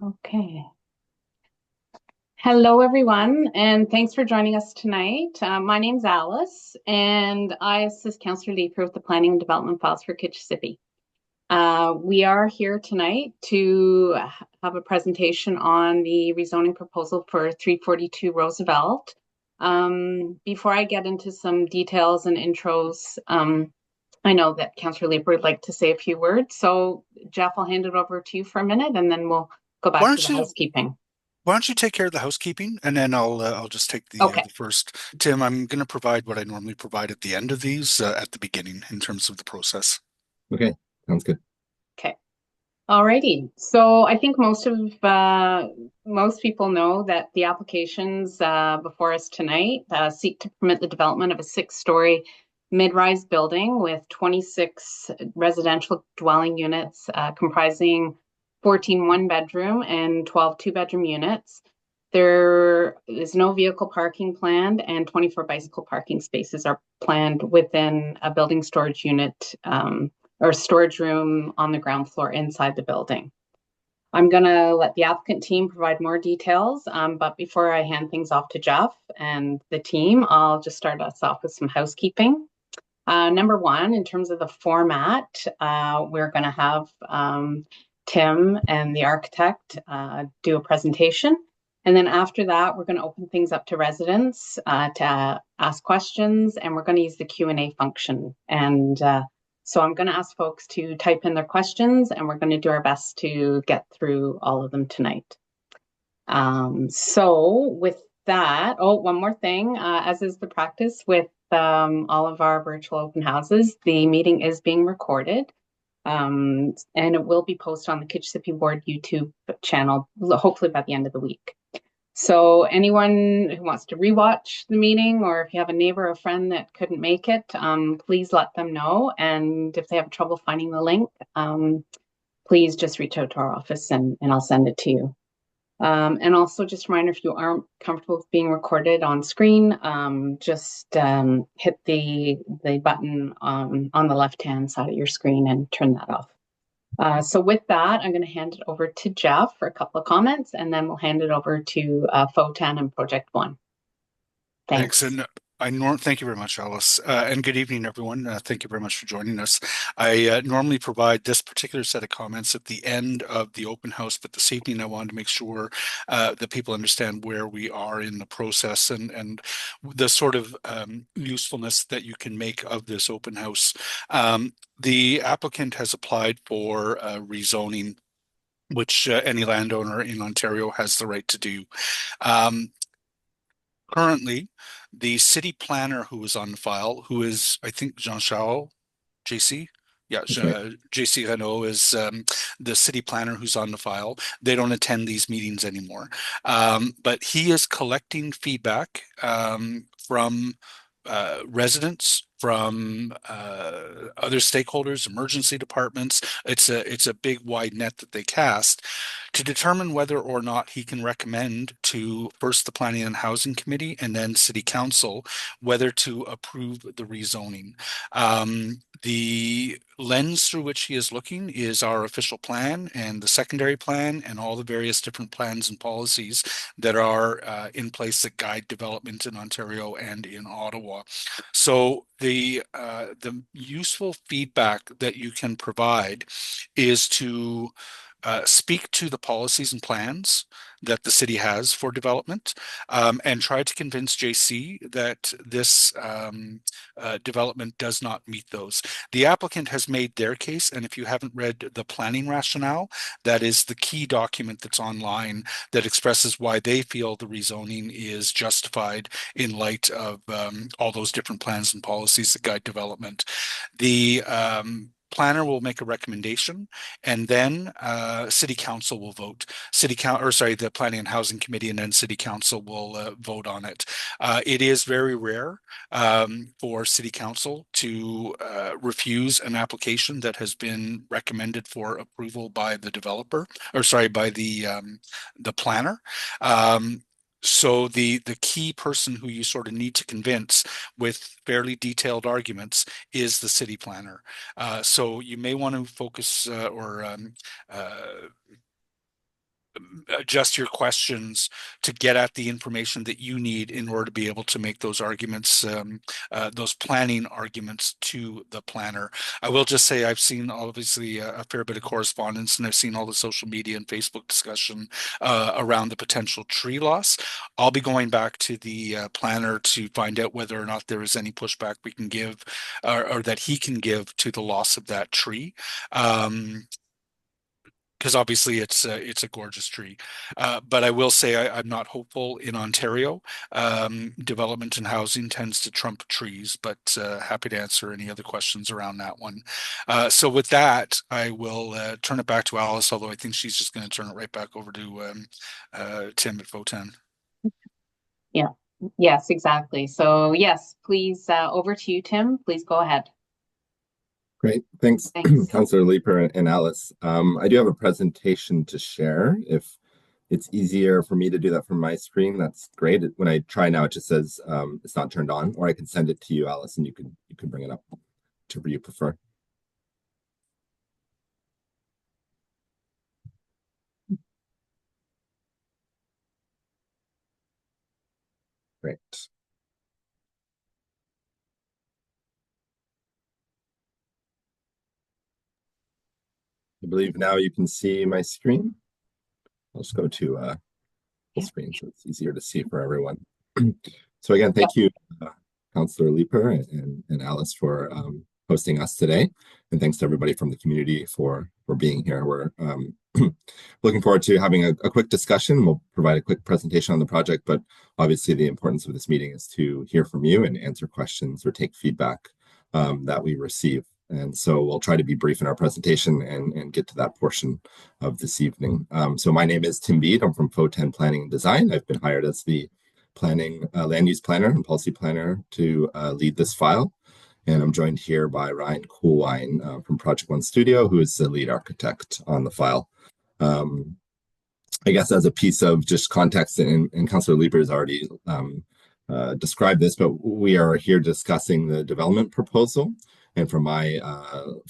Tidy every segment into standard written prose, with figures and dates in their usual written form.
Okay. Hello, everyone, and thanks for joining us tonight. My name's Alice, and I assist Councillor Leaper with the Planning and Development files for Kitchissippi. We are here tonight to have a presentation on the rezoning proposal for 342 Roosevelt. Before I get into some details and intros, I know that Councillor Leaper would like to say a few words. So, Jeff, I'll hand it over to you for a minute, and then we'll go Why back to don't the you housekeeping. why don't you take care of the housekeeping, and then I'll just take Okay. the first. Tim, I'm going to provide what I normally provide at the end of these at the beginning in terms of the process. Okay, sounds good. Okay. Alrighty. So I think most people know that the applications before us tonight seek to permit the development of a six-story mid-rise building with 26 residential dwelling units comprising 14 one-bedroom and 12 two-bedroom units. There is no vehicle parking planned, and 24 bicycle parking spaces are planned within a building storage unit or storage room on the ground floor inside the building. I'm going to let the applicant team provide more details, but before I hand things off to Jeff and the team, I'll just start us off with some housekeeping. Number one, in terms of the format, we're going to have Tim and the architect do a presentation. And then after that, we're going to open things up to residents to ask questions, and we're going to use the Q&A function. And so I'm going to ask folks to type in their questions, and we're going to do our best to get through all of them tonight. So with that, one more thing, as is the practice with all of our virtual open houses, the meeting is being recorded. And it will be posted on the Kitchissippi Board YouTube channel, hopefully by the end of the week. So anyone who wants to rewatch the meeting, or if you have a neighbor or friend that couldn't make it, please let them know. And if they have trouble finding the link, please just reach out to our office and I'll send it to you. And also just a reminder, if you aren't comfortable with being recorded on screen, just hit the button on the left-hand side of your screen and turn that off. So with that, I'm going to hand it over to Jeff for a couple of comments, and then we'll hand it over to Fotan and Project One. Thanks, Thanks. and thank you very much, Alice, and good evening, everyone. Thank you very much for joining us. I normally provide this particular set of comments at the end of the open house, but this evening I wanted to make sure that people understand where we are in the process and the sort of usefulness that you can make of this open house. The applicant has applied for rezoning, which any landowner in Ontario has the right to do. Currently, the city planner who is on the file, who is, I think, Jean Chao, JC. Yeah, That's right. JC Renault is the city planner who's on the file. They don't attend these meetings anymore. But he is collecting feedback from residents, from other stakeholders, emergency departments. It's a big wide net that they cast to determine whether or not he can recommend to first the Planning and Housing Committee and then City Council whether to approve the rezoning. The lens through which he is looking is our official plan and the secondary plan and all the various different plans and policies that are in place that guide development in Ontario and in Ottawa. So the useful feedback that you can provide is to speak to the policies and plans that the city has for development, and try to convince JC that this development does not meet those. The applicant has made their case, and if you haven't read the planning rationale, that is the key document that's online that expresses why they feel the rezoning is justified in light of all those different plans and policies that guide development. The planner will make a recommendation, and then city council will vote. The Planning and Housing Committee, and then City Council will vote on it. It is very rare for City Council to refuse an application that has been recommended for approval by the developer, or sorry, by the planner. So the key person who you sort of need to convince with fairly detailed arguments is the city planner. So you may want to focus or adjust your questions to get at the information that you need in order to be able to make those arguments, those planning arguments to the planner. I will just say I've seen obviously a fair bit of correspondence, and I've seen all the social media and Facebook discussion around the potential tree loss. I'll be going back to the planner to find out whether or not there is any pushback we can give, or that he can give to the loss of that tree. Because obviously it's a gorgeous tree. But I will say I'm not hopeful in Ontario. Development and housing tends to trump trees, but happy to answer any other questions around that one. So with that, I will turn it back to Alice, although I think she's just going to turn it right back over to Tim at Votan. Yeah. Yes, exactly. So yes, please, over to you, Tim. Please go ahead. Great. Thanks, Thanks. Councillor Leeper and Alice. I do have a presentation to share. If it's easier for me to do that from my screen, that's great. When I try now, it just says it's not turned on, or I can send it to you, Alice, and you could bring it up, whichever you prefer. Great. I believe now you can see my screen. I'll just go to full screen so it's easier to see for everyone. So again, Yep. thank you, Councillor Leeper and Alice for hosting us today. And thanks to everybody from the community for being here. We're looking forward to having a quick discussion. We'll provide a quick presentation on the project, but obviously the importance of this meeting is to hear from you and answer questions or take feedback that we receive. And so we'll try to be brief in our presentation and get to that portion of this evening. So my name is Tim Bede. I'm from Votan Planning and Design. I've been hired as the planning land use planner and policy planner to lead this file. And I'm joined here by Ryan Coolwine from Project One Studio, who is the lead architect on the file. I guess as a piece of just context, and Councillor Lieber has already described this, but we are here discussing the development proposal. And from my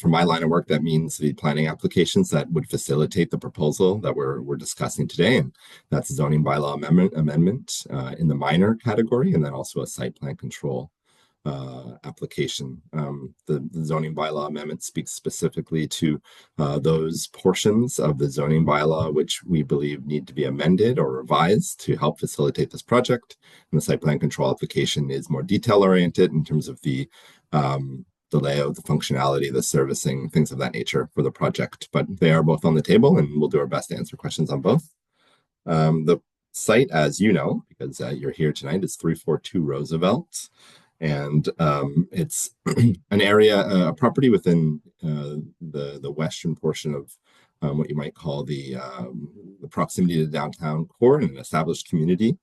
line of work, that means the planning applications that would facilitate the proposal that we're discussing today. And that's a zoning bylaw amendment in the minor category, and then also a site plan control application. The zoning bylaw amendment speaks specifically to those portions of the zoning bylaw which we believe need to be amended or revised to help facilitate this project. And the site plan control application is more detail oriented in terms of the layout, the functionality, the servicing, things of that nature for the project. But they are both on the table, and we'll do our best to answer questions on both. The site, as you know, because you're here tonight, is 342 Roosevelt. And it's an area, a property within the western portion of what you might call the proximity to downtown core in an established community,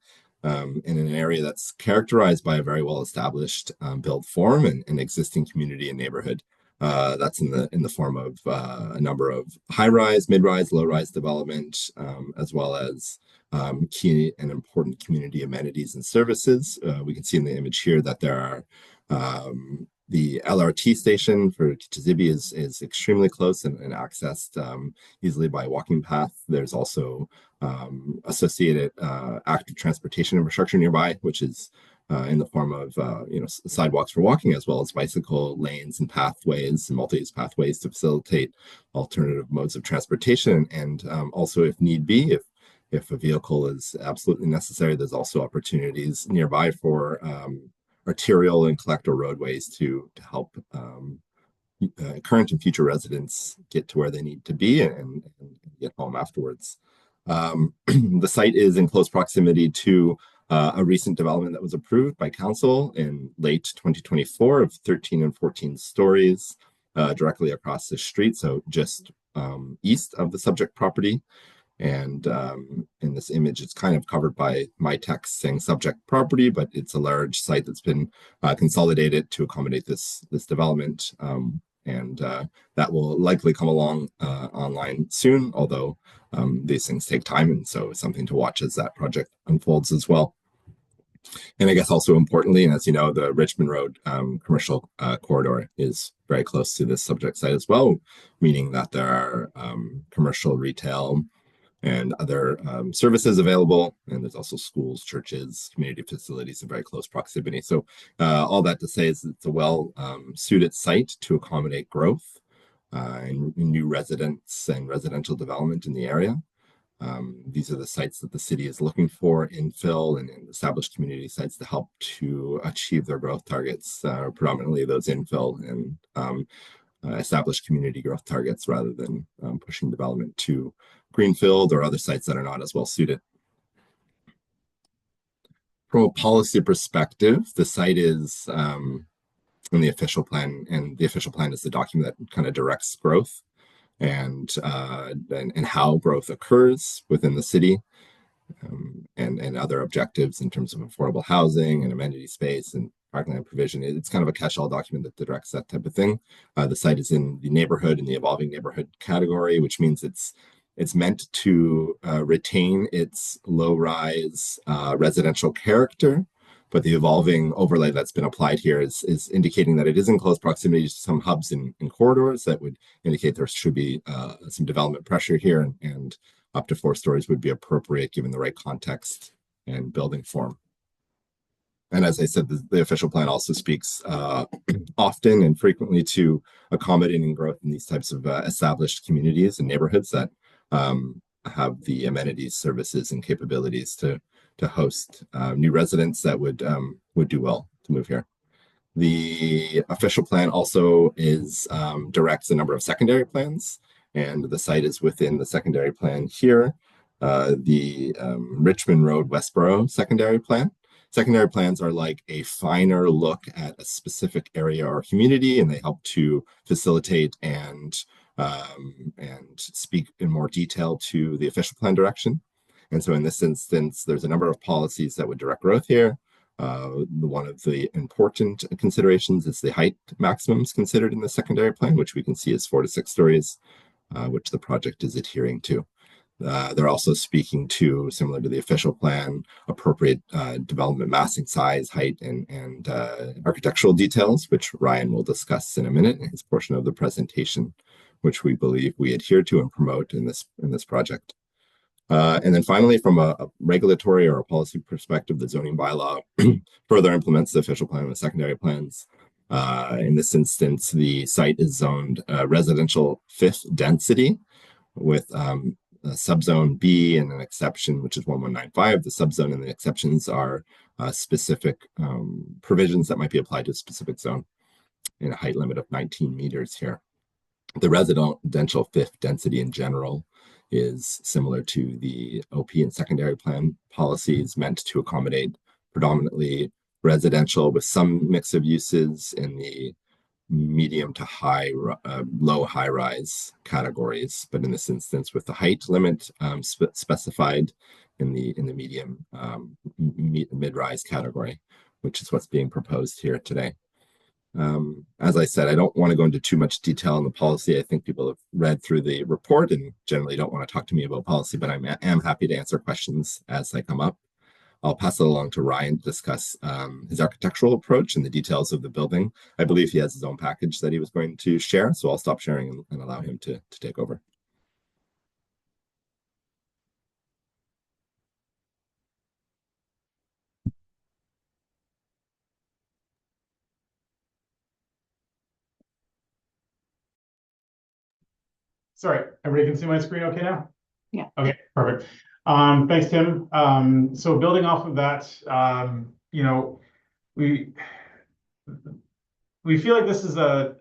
in an area that's characterized by a very well-established built form and existing community and neighborhood. That's in the form of a number of high-rise, mid-rise, low-rise development, as well as key and important community amenities and services. We can see in the image here that there are the LRT station for Tizibi is extremely close and accessed easily by walking path. There's also associated active transportation infrastructure nearby, which is in the form of sidewalks for walking, as well as bicycle lanes and pathways and multi-use pathways to facilitate alternative modes of transportation. And also, if need be, if a vehicle is absolutely necessary, there's also opportunities nearby for arterial and collector roadways to help current and future residents get to where they need to be and get home afterwards. The site is in close proximity to a recent development that was approved by council in late 2024 of 13 and 14 stories directly across the street, so just east of the subject property. And in this image, it's kind of covered by my text saying subject property, but it's a large site that's been consolidated to accommodate this development. And that will likely come along online soon, although these things take time. And so it's something to watch as that project unfolds as well. And I guess also importantly, and as you know, the Richmond Road commercial corridor is very close to this subject site as well, meaning that there are commercial, retail, and other services available. And there's also schools, churches, community facilities in very close proximity. So all that to say is it's a well suited site to accommodate growth and new residents and residential development in the area. These are the sites that the city is looking for, infill and established community sites to help to achieve their growth targets, predominantly those infill and established community growth targets rather than pushing development to greenfield or other sites that are not as well suited. From a policy perspective, the site is in the official plan, and the official plan is the document that kind of directs growth and how growth occurs within the city, and other objectives in terms of affordable housing and amenity space and parkland provision. It's kind of a catch-all document that directs that type of thing. The site is in the neighborhood, in the evolving neighborhood category, which means it's meant to retain its low-rise residential character, but the evolving overlay that's been applied here is indicating that it is in close proximity to some hubs in corridors that would indicate there should be some development pressure here, and up to 4 stories would be appropriate given the right context and building form. And as I said, the official plan also speaks often and frequently to accommodating growth in these types of established communities and neighborhoods that have the amenities, services, and capabilities to host new residents that would do well to move here. The official plan also directs a number of secondary plans, and the site is within the secondary plan here, the Richmond Road Westboro secondary plan. Secondary plans are like a finer look at a specific area or community, and they help to facilitate and speak in more detail to the official plan direction. And so in this instance, there's a number of policies that would direct growth here. One of the important considerations is the height maximums considered in the secondary plan, which we can see is 4 to 6 stories, which the project is adhering to. They're also speaking to, similar to the official plan, appropriate development massing size, height, and architectural details, which Ryan will discuss in a minute in his portion of the presentation, which we believe we adhere to and promote in this project. And then finally, from a regulatory or a policy perspective, the zoning bylaw further implements the official plan with secondary plans. In this instance, the site is zoned residential 5th density with subzone B and an exception, which is 1195. The subzone and the exceptions are specific provisions that might be applied to a specific zone in a height limit of 19 meters here. The residential 5th density in general is similar to the OP and secondary plan policies, meant to accommodate predominantly residential with some mix of uses in the medium to low high rise categories, but in this instance with the height limit specified in the medium mid rise category, which is what's being proposed here today. As I said, I don't want to go into too much detail on the policy. I think people have read through the report and generally don't want to talk to me about policy, but I am happy to answer questions as they come up. I'll pass it along to Ryan to discuss his architectural approach and the details of the building. I believe he has his own package that he was going to share, so I'll stop sharing and allow him to take over. Sorry, everybody can see my screen okay now? Yeah. Okay, perfect. Thanks, Tim. So building off of that, we feel like this is a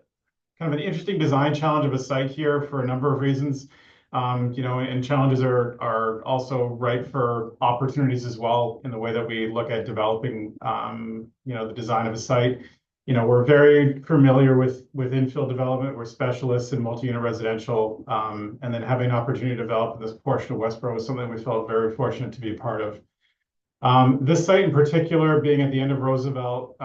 kind of an interesting design challenge of a site here for a number of reasons. And challenges are also ripe for opportunities as well in the way that we look at developing, the design of a site. We're very familiar with infill development. We're specialists in multi-unit residential, and then having an opportunity to develop this portion of Westboro was something we felt very fortunate to be a part of. This site in particular, being at the end of Roosevelt,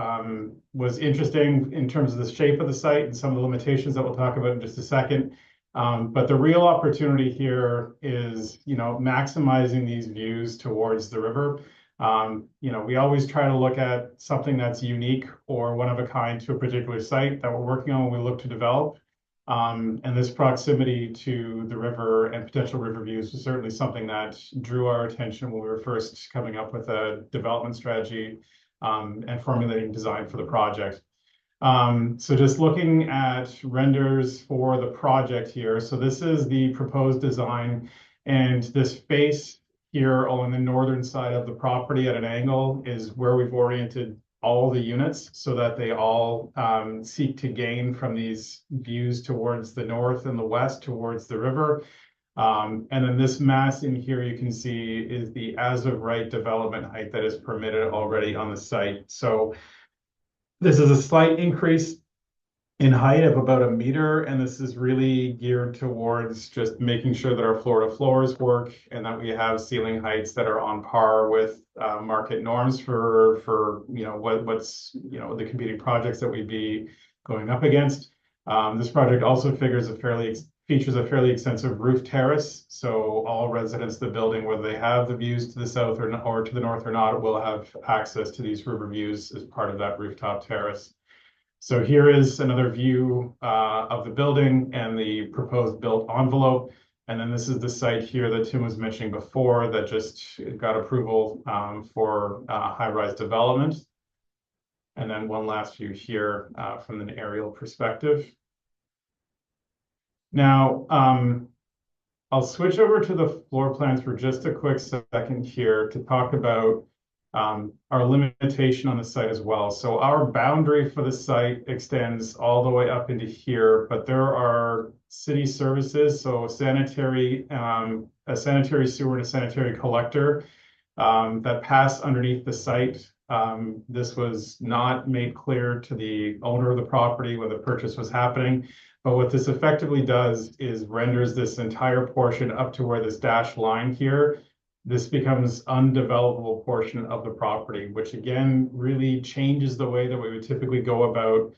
was interesting in terms of the shape of the site and some of the limitations that we'll talk about in just a second. But the real opportunity here is, maximizing these views towards the river. We always try to look at something that's unique or one of a kind to a particular site that we're working on when we look to develop. And this proximity to the river and potential river views was certainly something that drew our attention when we were first coming up with a development strategy and formulating design for the project. So just looking at renders for the project here. So this is the proposed design, and this face here along the northern side of the property at an angle is where we've oriented all the units so that they all seek to gain from these views towards the north and the west towards the river. And then this mass in here you can see is the as of right development height that is permitted already on the site. So this is a slight increase in height of about a meter, and this is really geared towards just making sure that our floor to floors work and that we have ceiling heights that are on par with market norms for what's the competing projects that we'd be going up against. This project also features a fairly extensive roof terrace, so all residents of the building, whether they have the views to the south or to the north or not, will have access to these river views as part of that rooftop terrace. So here is another view of the building and the proposed built envelope. And then this is the site here that Tim was mentioning before that just got approval for high-rise development. And then one last view here from an aerial perspective. Now, I'll switch over to the floor plans for just a quick second here to talk about our limitation on the site as well. So our boundary for the site extends all the way up into here, but there are city services, so a sanitary sewer and a sanitary collector that pass underneath the site. This was not made clear to the owner of the property when the purchase was happening. But what this effectively does is renders this entire portion up to where this dashed line here, this becomes undevelopable portion of the property, which again really changes the way that we would typically go about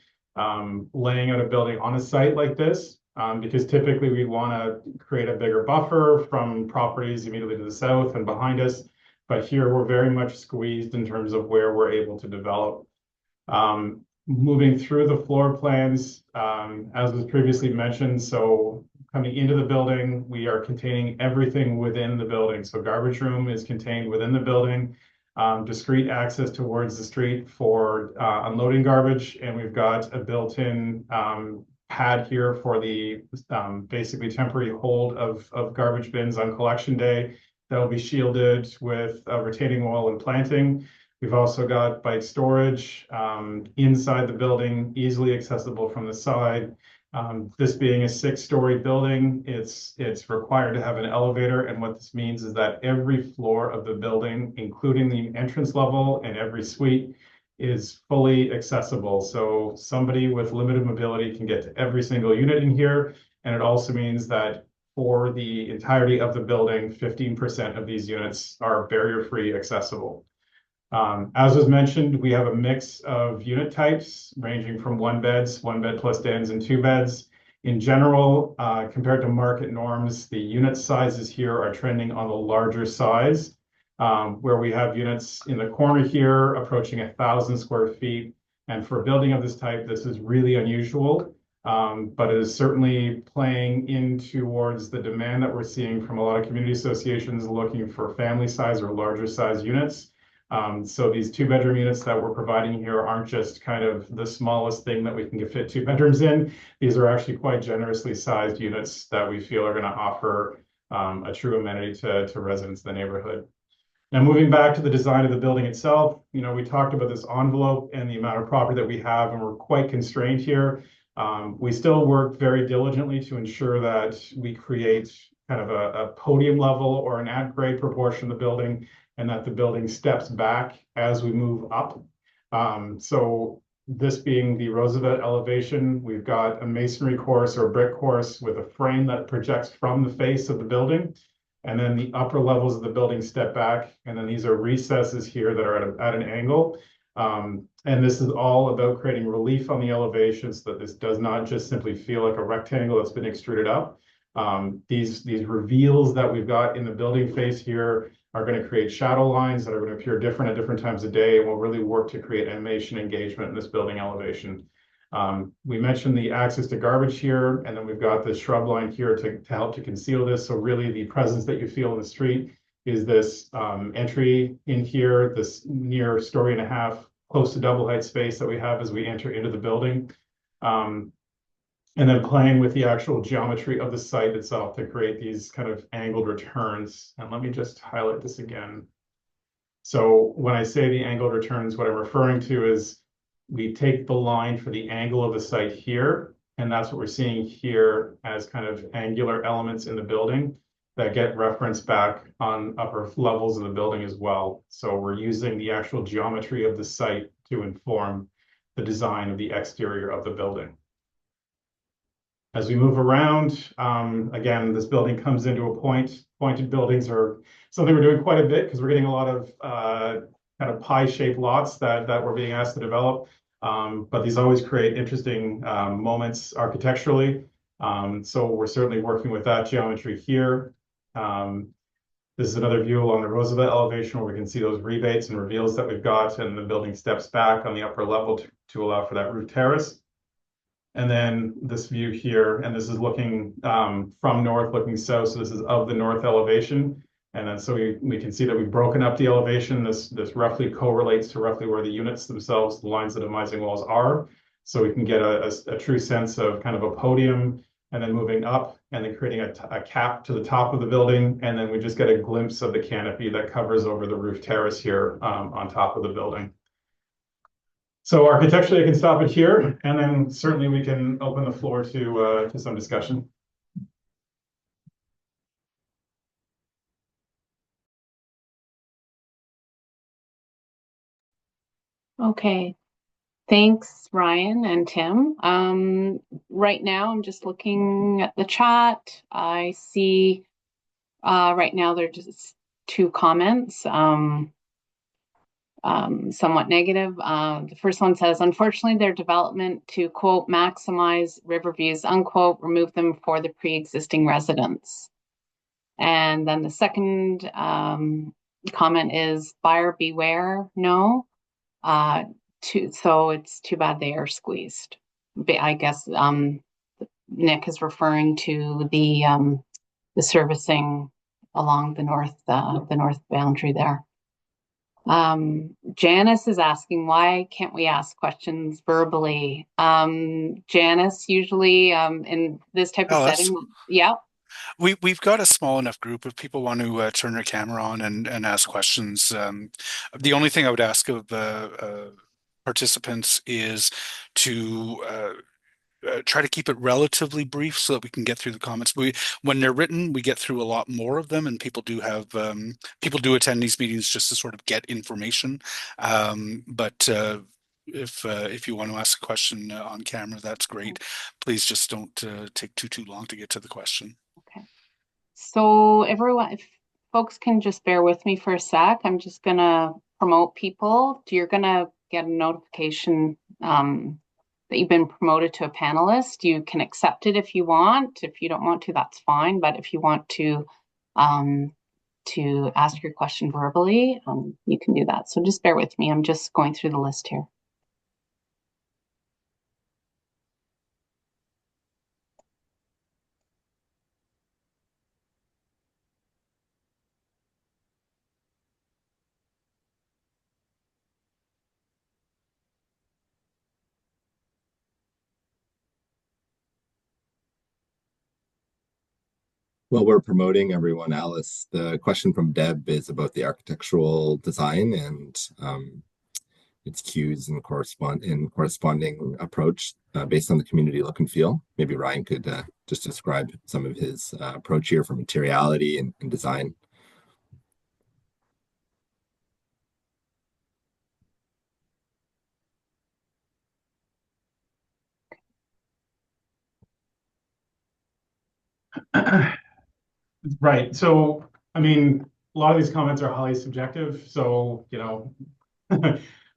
laying out a building on a site like this, because typically we'd want to create a bigger buffer from properties immediately to the south and behind us. But here we're very much squeezed in terms of where we're able to develop. Moving through the floor plans, as was previously mentioned, so coming into the building, we are containing everything within the building. So garbage room is contained within the building, discrete access towards the street for unloading garbage, and we've got a built-in pad here for the basically temporary hold of garbage bins on collection day that will be shielded with retaining wall and planting. We've also got bike storage inside the building, easily accessible from the side. This being a 6-story building, it's required to have an elevator, and what this means is that every floor of the building, including the entrance level and every suite, is fully accessible. So somebody with limited mobility can get to every single unit in here, and it also means that for the entirety of the building, 15% of these units are barrier-free accessible. As was mentioned, we have a mix of unit types ranging from 1 beds, 1 bed plus dens, and 2 beds. In general, compared to market norms, the unit sizes here are trending on the larger size, where we have units in the corner here approaching 1,000 square feet. And for a building of this type, this is really unusual, but it is certainly playing in towards the demand that we're seeing from a lot of community associations looking for family size or larger size units. So these 2-bedroom units that we're providing here aren't just kind of the smallest thing that we can fit 2 bedrooms in. These are actually quite generously sized units that we feel are going to offer a true amenity to residents of the neighborhood. Now, moving back to the design of the building itself, we talked about this envelope and the amount of property that we have, and we're quite constrained here. We still work very diligently to ensure that we create kind of a podium level or an at-grade proportion of the building, and that the building steps back as we move up. So this being the Roosevelt elevation, we've got a masonry course or a brick course with a frame that projects from the face of the building. And then the upper levels of the building step back. And then these are recesses here that are at an angle. And this is all about creating relief on the elevation so that this does not just simply feel like a rectangle that's been extruded up. These reveals that we've got in the building face here are going to create shadow lines that are going to appear different at different times of day, and will really work to create animation engagement in this building elevation. We mentioned the access to garbage here, and then we've got the shrub line here to help to conceal this. So really the presence that you feel in the street is this entry in here, this near story and a half, close to double height space that we have as we enter into the building. And then playing with the actual geometry of the site itself to create these kind of angled returns. And let me just highlight this again. So when I say the angled returns, what I'm referring to is we take the line for the angle of the site here, and that's what we're seeing here as kind of angular elements in the building that get referenced back on upper levels of the building as well. So we're using the actual geometry of the site to inform the design of the exterior of the building. As we move around, again, this building comes into a point. Pointed buildings are something we're doing quite a bit because we're getting a lot of kind of pie-shaped lots that we're being asked to develop. But these always create interesting moments architecturally. So we're certainly working with that geometry here. This is another view along the Roosevelt elevation where we can see those rebates and reveals that we've got, and the building steps back on the upper level to allow for that roof terrace. And then this view here, and this is looking from north, looking south. So this is of the north elevation. And then so we can see that we've broken up the elevation. This roughly correlates to roughly where the units themselves, the lines of the demising walls are. So we can get a true sense of kind of a podium and then moving up and then creating a cap to the top of the building. And then we just get a glimpse of the canopy that covers over the roof terrace here on top of the building. So architecturally, I can stop it here, and then certainly we can open the floor to some discussion. Okay, thanks, Ryan and Tim. Right now, I'm just looking at the chat. I see right now there are just two comments. Somewhat negative. The first one says, unfortunately, their development to, quote, maximize river views, unquote, remove them for the pre-existing residents. And then the second comment is, buyer beware, no. So it's too bad they are squeezed. I guess Nick is referring to the servicing along the north boundary there. Janice is asking, why can't we ask questions verbally? Janice, usually in this type of setting, yeah. We've got a small enough group if people want to turn their camera on and ask questions. The only thing I would ask of participants is to try to keep it relatively brief so that we can get through the comments. When they're written, we get through a lot more of them, and people do have people do attend these meetings just to sort of get information. But if you want to ask a question on camera, that's great. Please just don't take too long to get to the question. Okay. So everyone, if folks can just bear with me for a sec, I'm just gonna promote people. You're gonna get a notification that you've been promoted to a panelist. You can accept it if you want. If you don't want to, that's fine. But if you want to ask your question verbally, you can do that. So just bear with me. I'm just going through the list here. Well, we're promoting everyone, Alice. The question from Deb is about the architectural design and its cues and corresponding approach based on the community look and feel. Maybe Ryan could just describe some of his approach here for materiality and design. Right. So, I mean, a lot of these comments are highly subjective. So, you know,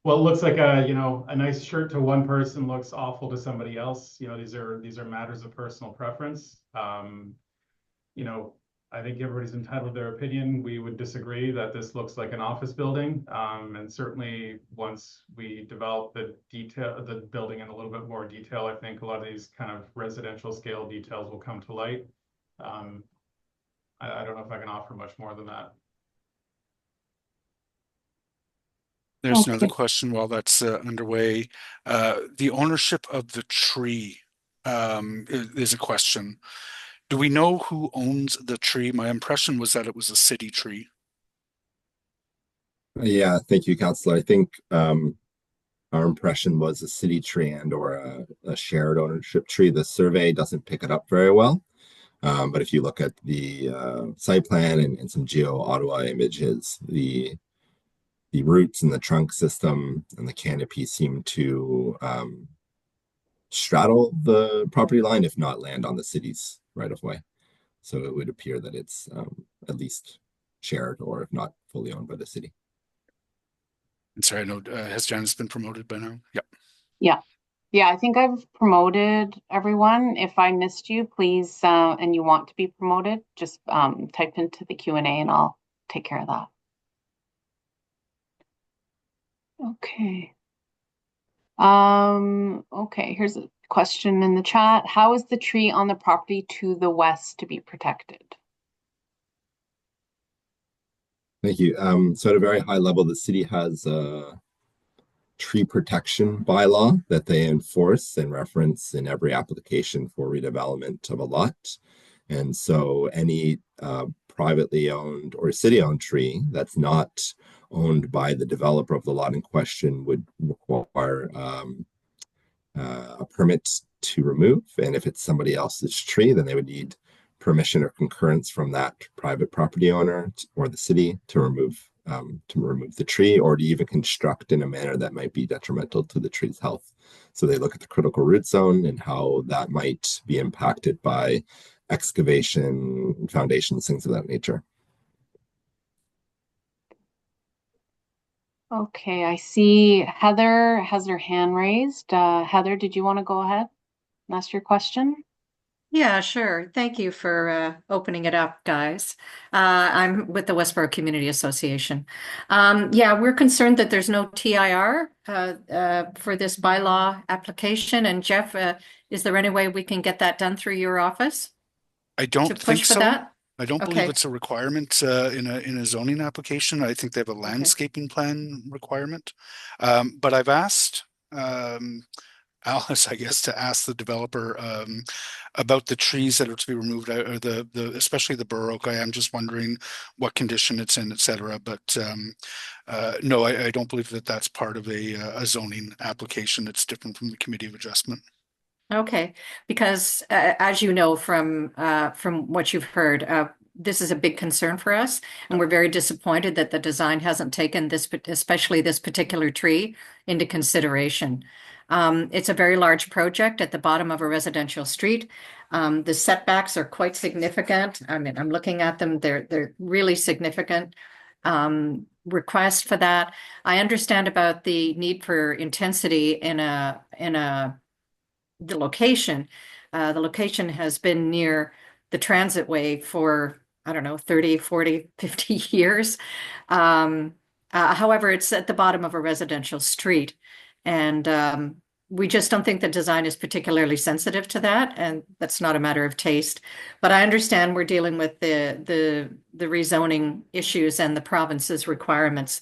what looks like a nice shirt to one person looks awful to somebody else. You know, these are matters of personal preference. You know, I think everybody's entitled to their opinion. We would disagree that this looks like an office building. And certainly once we develop the building in a little bit more detail, I think a lot of these kind of residential scale details will come to light. I don't know if I can offer much more than that. There's another Okay. question while that's underway. The ownership of the tree is a question. Do we know who owns the tree? My impression was that it was a city tree. Yeah, thank you, Councillor. I think our impression was a city tree and or a shared ownership tree. The survey doesn't pick it up very well. But if you look at the site plan and some Geo Ottawa images, the roots and the trunk system and the canopy seem to straddle the property line, if not land on the city's right of way. So it would appear that it's at least shared or if not fully owned by the city. And sorry, I know, has Janice been promoted by now? Yep. Yeah. Yeah, I think I've promoted everyone. If I missed you, please, and you want to be promoted, just type into the Q&A and I'll take care of that. Okay. Okay, here's a question in the chat. How is the tree on the property to the west to be protected? Thank you. So at a very high level, the city has a tree protection bylaw that they enforce and reference in every application for redevelopment of a lot. And so any privately owned or city-owned tree that's not owned by the developer of the lot in question would require a permit to remove. And if it's somebody else's tree, then they would need permission or concurrence from that private property owner or the city to remove the tree, or to even construct in a manner that might be detrimental to the tree's health. So they look at the critical root zone and how that might be impacted by excavation, foundations, things of that nature. Okay, I see Heather has her hand raised. Heather, did you want to go ahead and ask your question? Yeah, sure. Thank you for opening it up, guys. I'm with the Westboro Community Association. Yeah, we're concerned that there's no TIR for this bylaw application. And Jeff, is there any way we can get that done through your office I to don't think push for so. that? I don't believe Okay. it's a requirement in a zoning application. I think they have a Okay. landscaping plan requirement. But I've asked Alice, I guess, to ask the developer about the trees that are to be removed, or especially the bur oak. I am just wondering what condition it's in, et cetera. But no, I don't believe that that's part of a zoning application. It's different from the Committee of Adjustment. Okay, because as you know from what you've heard, this is a big concern for us, and we're very disappointed that the design hasn't taken this, especially this particular tree, into consideration. It's a very large project at the bottom of a residential street. The setbacks are quite significant. I mean, I'm looking at them; they're really significant. Request for that. I understand about the need for intensity in the location. The location has been near the transit way for, I don't know, 30, 40, 50 years. However, it's at the bottom of a residential street. And we just don't think the design is particularly sensitive to that. And that's not a matter of taste. But I understand we're dealing with the rezoning issues and the province's requirements.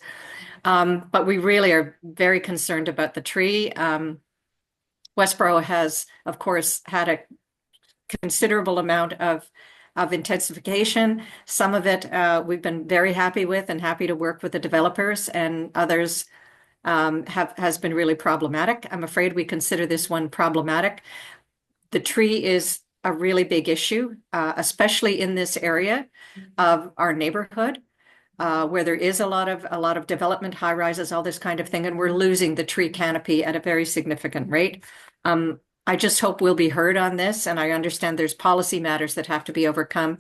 But we really are very concerned about the tree. Westboro has, of course, had a considerable amount of intensification. Some of it we've been very happy with and happy to work with the developers, and others has been really problematic. I'm afraid we consider this one problematic. The tree is a really big issue, especially in this area of our neighborhood. Where there is a lot of development, high rises, all this kind of thing, and we're losing the tree canopy at a very significant rate. I just hope we'll be heard on this, and I understand there's policy matters that have to be overcome,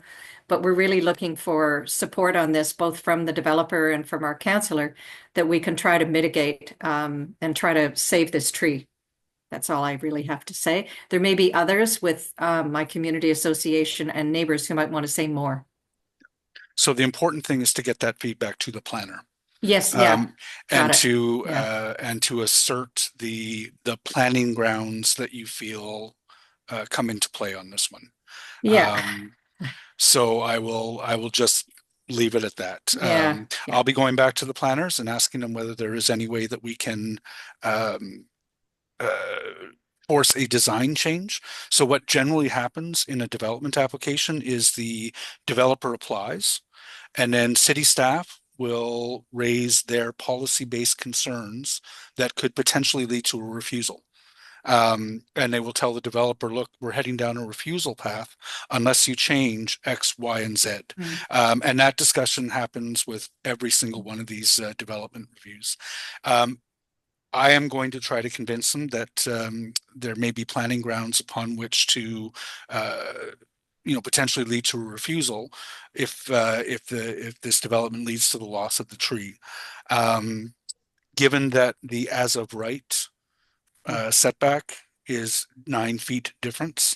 but we're really looking for support on this, both from the developer and from our councillor, that we can try to mitigate and try to save this tree. That's all I really have to say. There may be others with my community association and neighbors who might want to say more. So the important thing is to get that feedback to the planner. Yes, yeah, got And it. Yeah, to assert the planning grounds that you feel come into play on this one. yeah, Um, so I will just leave it at that. yeah, yeah. I'll be going back to the planners and asking them whether there is any way that we can um, force a design change. So what generally happens in a development application is the developer applies, and then city staff will raise their policy-based concerns that could potentially lead to a refusal. And they will tell the developer, look, we're heading down a refusal path unless you change X, Y, and Z. Mm. And that discussion happens with every single one of these development reviews. Um, I am going to try to convince them that there may be planning grounds upon which to uh, potentially lead to a refusal if this development leads to the loss of the tree. Um, Given that the as of right setback is 9 feet difference,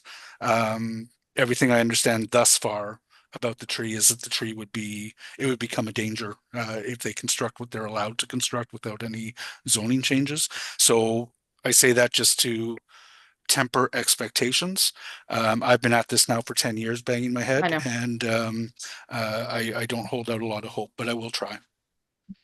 everything I understand thus far about the tree is that the tree it would become a danger if they construct what they're allowed to construct without any zoning changes. So I say that just to temper expectations. I've been at this now for 10 years, banging my I head, know. and I don't hold out a lot of hope, but I will try.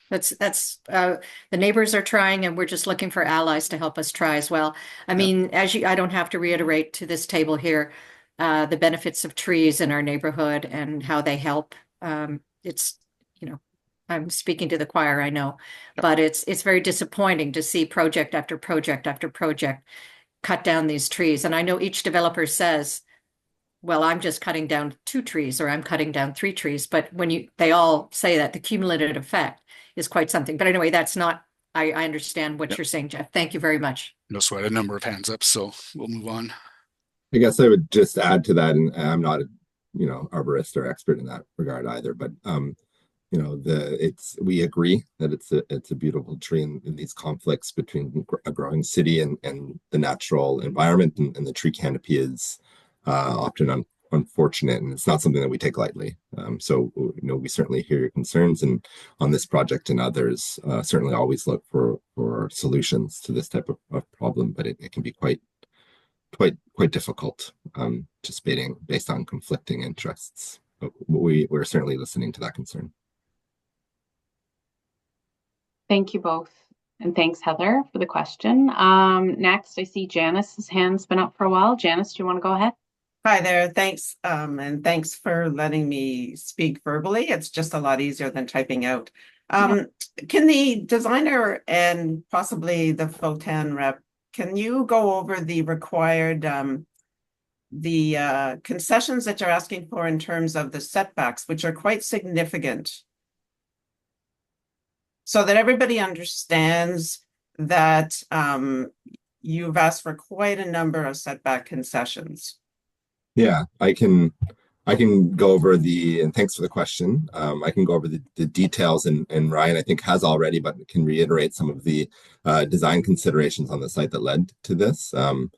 That's the neighbors are trying, and we're just looking for allies to help us try as well. I Yep. mean, I don't have to reiterate to this table here the benefits of trees in our neighborhood and how they help. It's, you know, I'm speaking to the choir, I know, Yep. but it's very disappointing to see project after project after project cut down these trees. And I know each developer says, well, I'm just cutting down 2 trees or I'm cutting down 3 trees. But they all say that the cumulative effect is quite something. But anyway, that's not, I understand what Yep. you're saying, Jeff. Thank you very much. No sweat, a number of hands up, so we'll move on. I guess I would just add to that, and I'm not a, arborist or expert in that regard either, but we agree that it's a beautiful tree, and these conflicts between a growing city and the natural environment and the tree canopy is often unfortunate, and it's not something that we take lightly. So we certainly hear your concerns, and on this project and others, certainly always look for solutions to this type of problem, but it can be quite difficult, just based on conflicting interests. But we're certainly listening to that concern. Thank you both. And thanks, Heather, for the question. Next, I see Janice's hand's been up for a while. Janice, do you want to go ahead? Hi there. Thanks. And thanks for letting me speak verbally. It's just a lot easier than typing out. Can the designer and possibly the FOTAN rep, can you go over the required concessions that you're asking for in terms of the setbacks, which are quite significant, so that everybody understands that you've asked for quite a number of setback concessions? Yeah, I can go over and thanks for the question. I can go over the details, and Ryan, I think, has already, but can reiterate some of the design considerations on the site that led to this. I'll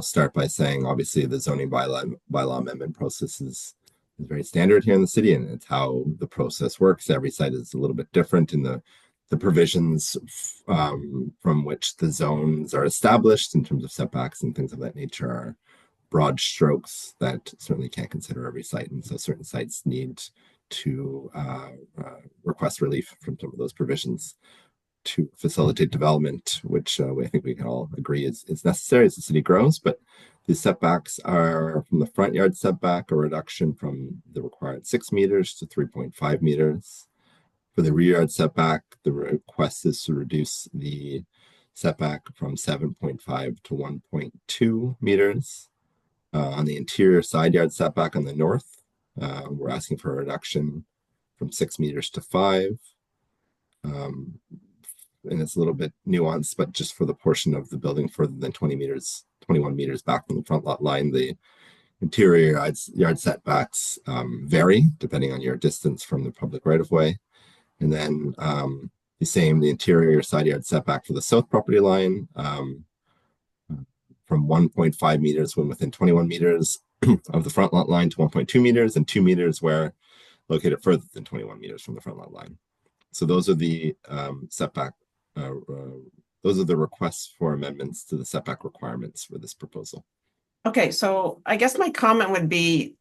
start by saying, obviously, the zoning bylaw amendment process is very standard here in the city, and it's how the process works. Every site is a little bit different in the provisions from which the zones are established in terms of setbacks and things of that nature are broad strokes that certainly can't consider every site. And so certain sites need to request relief from some of those provisions to facilitate development, which I think we can all agree is necessary as the city grows. But the setbacks are from the front yard setback, a reduction from the required 6 meters to 3.5 meters. For the rear yard setback, the request is to reduce the setback from 7.5 to 1.2 meters. On the interior side yard setback on the north, we're asking for a reduction from 6 meters to 5. And it's a little bit nuanced, but just for the portion of the building further than 21 meters back from the front lot line, the interior yard setbacks vary depending on your distance from the public right of way. And then the interior side yard setback for the south property line, from 1.5 meters when within 21 meters of the front lot line to 1.2 meters, and 2 meters where located further than 21 meters from the front lot line. So those are the setback, those are the requests for amendments to the setback requirements for this proposal. Okay, so I guess my comment would be,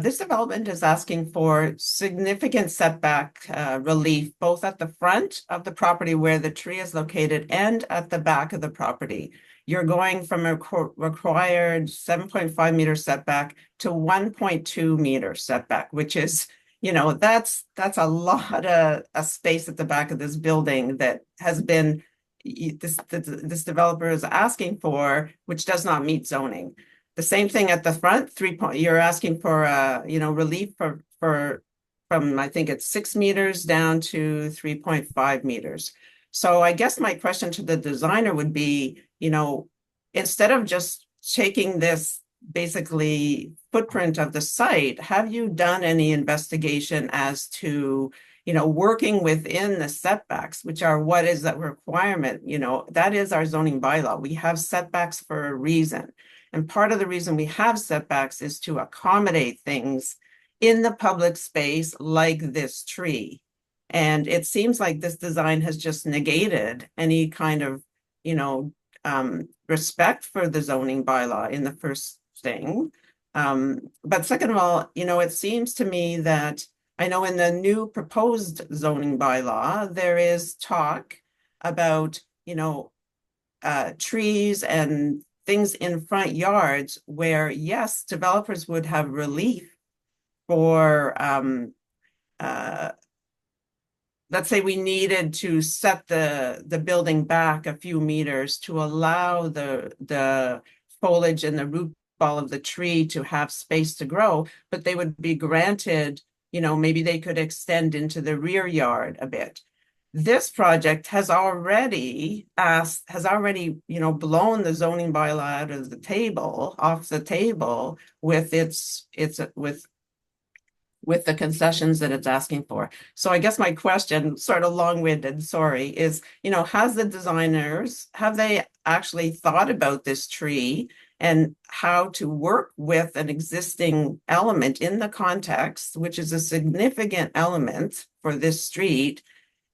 this development is asking for significant setback relief, both at the front of the property where the tree is located and at the back of the property. You're going from a required 7.5 meter setback to 1.2 meter setback, which is, that's a lot of space at the back of this building that has been, this developer is asking for, which does not meet zoning. The same thing at the front, you're asking for relief from I think it's 6 meters down to 3.5 meters. So I guess my question to the designer would be, instead of just taking this basically footprint of the site, have you done any investigation as to, working within the setbacks, which are what is that requirement? That is our zoning bylaw. We have setbacks for a reason. And part of the reason we have setbacks is to accommodate things in the public space like this tree. And it seems like this design has just negated any kind of, respect for the zoning bylaw in the first thing. But second of all, it seems to me that I know in the new proposed zoning bylaw, there is talk about, trees and things in front yards where, yes, developers would have relief for, let's say we needed to set the building back a few meters to allow the foliage and the root ball of the tree to have space to grow, but they would be granted, maybe they could extend into the rear yard a bit. This project has already blown the zoning bylaw out of the table, off the table with with the concessions that it's asking for. So I guess my question, sort of long-winded, sorry, is, have they actually thought about this tree and how to work with an existing element in the context, which is a significant element for this street,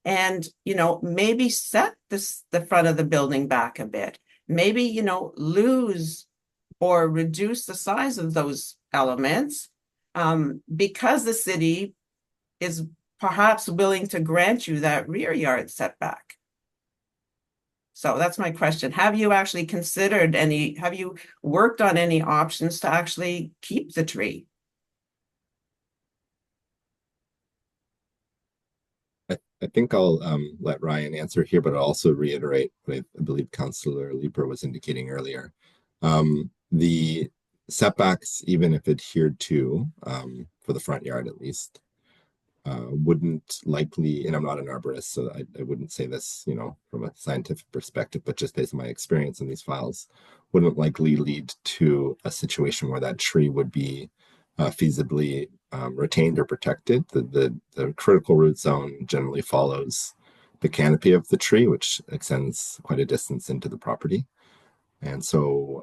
and maybe set the front of the building back a bit, maybe lose or reduce the size of those elements, because the city is perhaps willing to grant you that rear yard setback. So that's my question. Have you actually considered have you worked on any options to actually keep the tree? I think I'll let Ryan answer here, but I'll also reiterate what I believe Councillor Leeper was indicating earlier. The setbacks, even if adhered to, for the front yard at least, wouldn't likely, and I'm not an arborist, so I wouldn't say this, from a scientific perspective, but just based on my experience in these files, wouldn't likely lead to a situation where that tree would be feasibly retained or protected. The critical root zone generally follows the canopy of the tree, which extends quite a distance into the property. And so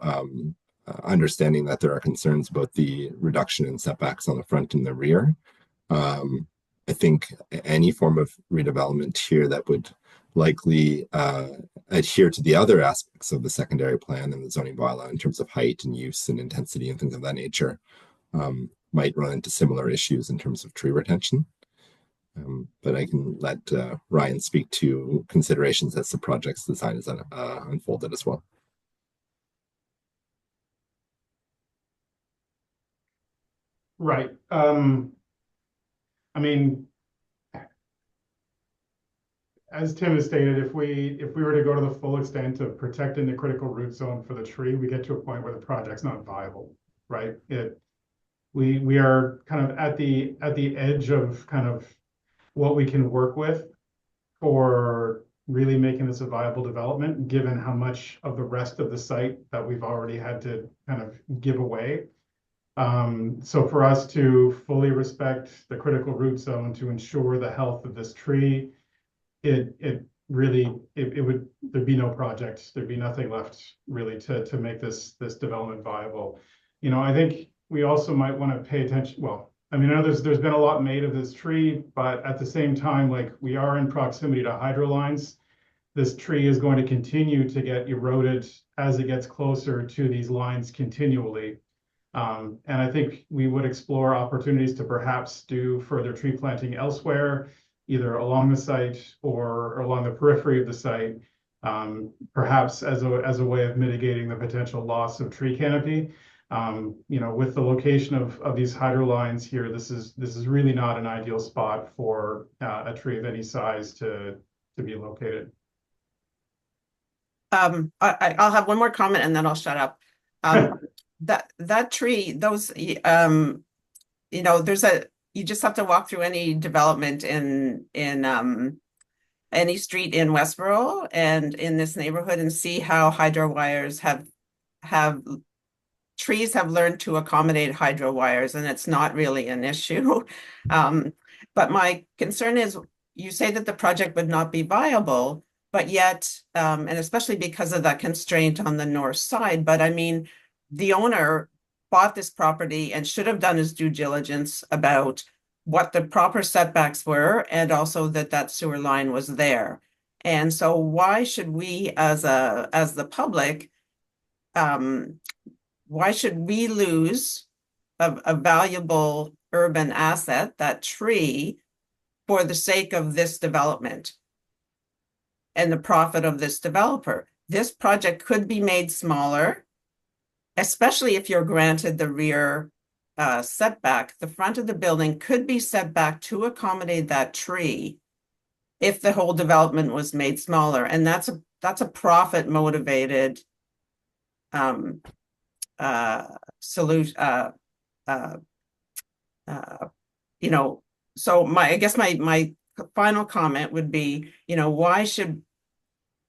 understanding that there are concerns about the reduction in setbacks on the front and the rear, I think any form of redevelopment here that would likely adhere to the other aspects of the secondary plan and the zoning bylaw in terms of height and use and intensity and things of that nature might run into similar issues in terms of tree retention. But I can let Ryan speak to considerations as the project's design is unfolded as well. Right. I mean, as Tim has stated, if we were to go to the full extent of protecting the critical root zone for the tree, we get to a point where the project's not viable, right? We are kind of at the edge of kind of what we can work with for really making this a viable development, given how much of the rest of the site that we've already had to kind of give away. So for us to fully respect the critical root zone to ensure the health of this tree, it really would, there'd be no project, there'd be nothing left really to make this development viable. I think we also might want to pay attention. Well, I mean, I know there's been a lot made of this tree, but at the same time, like we are in proximity to hydro lines. This tree is going to continue to get eroded as it gets closer to these lines continually. And I think we would explore opportunities to perhaps do further tree planting elsewhere, either along the site or along the periphery of the site, perhaps as a way of mitigating the potential loss of tree canopy. With the location of these hydro lines here, this is really not an ideal spot for a tree of any size to be located. I'll have one more comment and then I'll shut up. That tree, those you just have to walk through any development in any street in Westboro and in this neighborhood and see how hydro wires have trees have learned to accommodate hydro wires, and it's not really an issue. But my concern is, you say that the project would not be viable, but yet, and especially because of that constraint on the north side, but I mean, the owner bought this property and should have done his due diligence about what the proper setbacks were, and also that sewer line was there. And so why should we as the public, why should we lose a valuable urban asset, that tree, for the sake of this development and the profit of this developer? This project could be made smaller, especially if you're granted the rear setback. The front of the building could be set back to accommodate that tree if the whole development was made smaller. And that's a profit motivated solution. So I guess my final comment would be, why should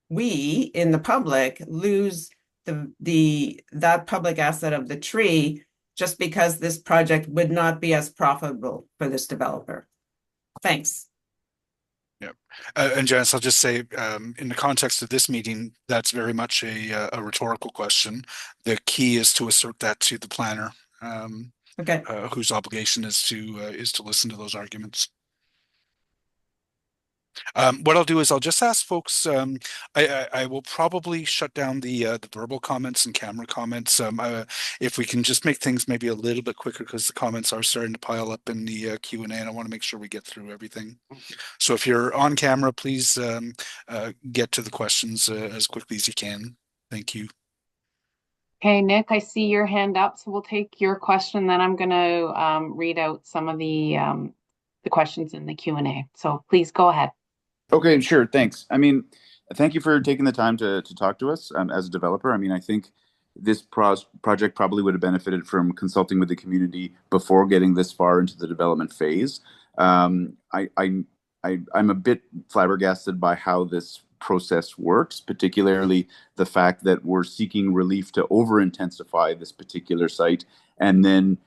we in the public lose that public asset of the tree just because this project would not be as profitable for this developer? Thanks. Yeah. And Janice, I'll just say, in the context of this meeting, that's very much a rhetorical question. The key is to assert that to the planner, Okay. whose obligation is to listen to those arguments. What I'll do is I'll just ask folks. I will probably shut down the verbal comments and camera comments. If we can just make things maybe a little bit quicker, because the comments are starting to pile up in the Q&A, and I want to make sure we get through everything. So if you're on camera, please get to the questions as quickly as you can. Thank you. Okay, Nick, I see your hand up, so we'll take your question. Then I'm going to read out some of the questions in the Q&A. So please go ahead. Okay, sure. Thanks. I mean, thank you for taking the time to talk to us as a developer. I mean, I think this project probably would have benefited from consulting with the community before getting this far into the development phase. I'm a bit flabbergasted by how this process works, particularly the fact that we're seeking relief to over-intensify this particular site and then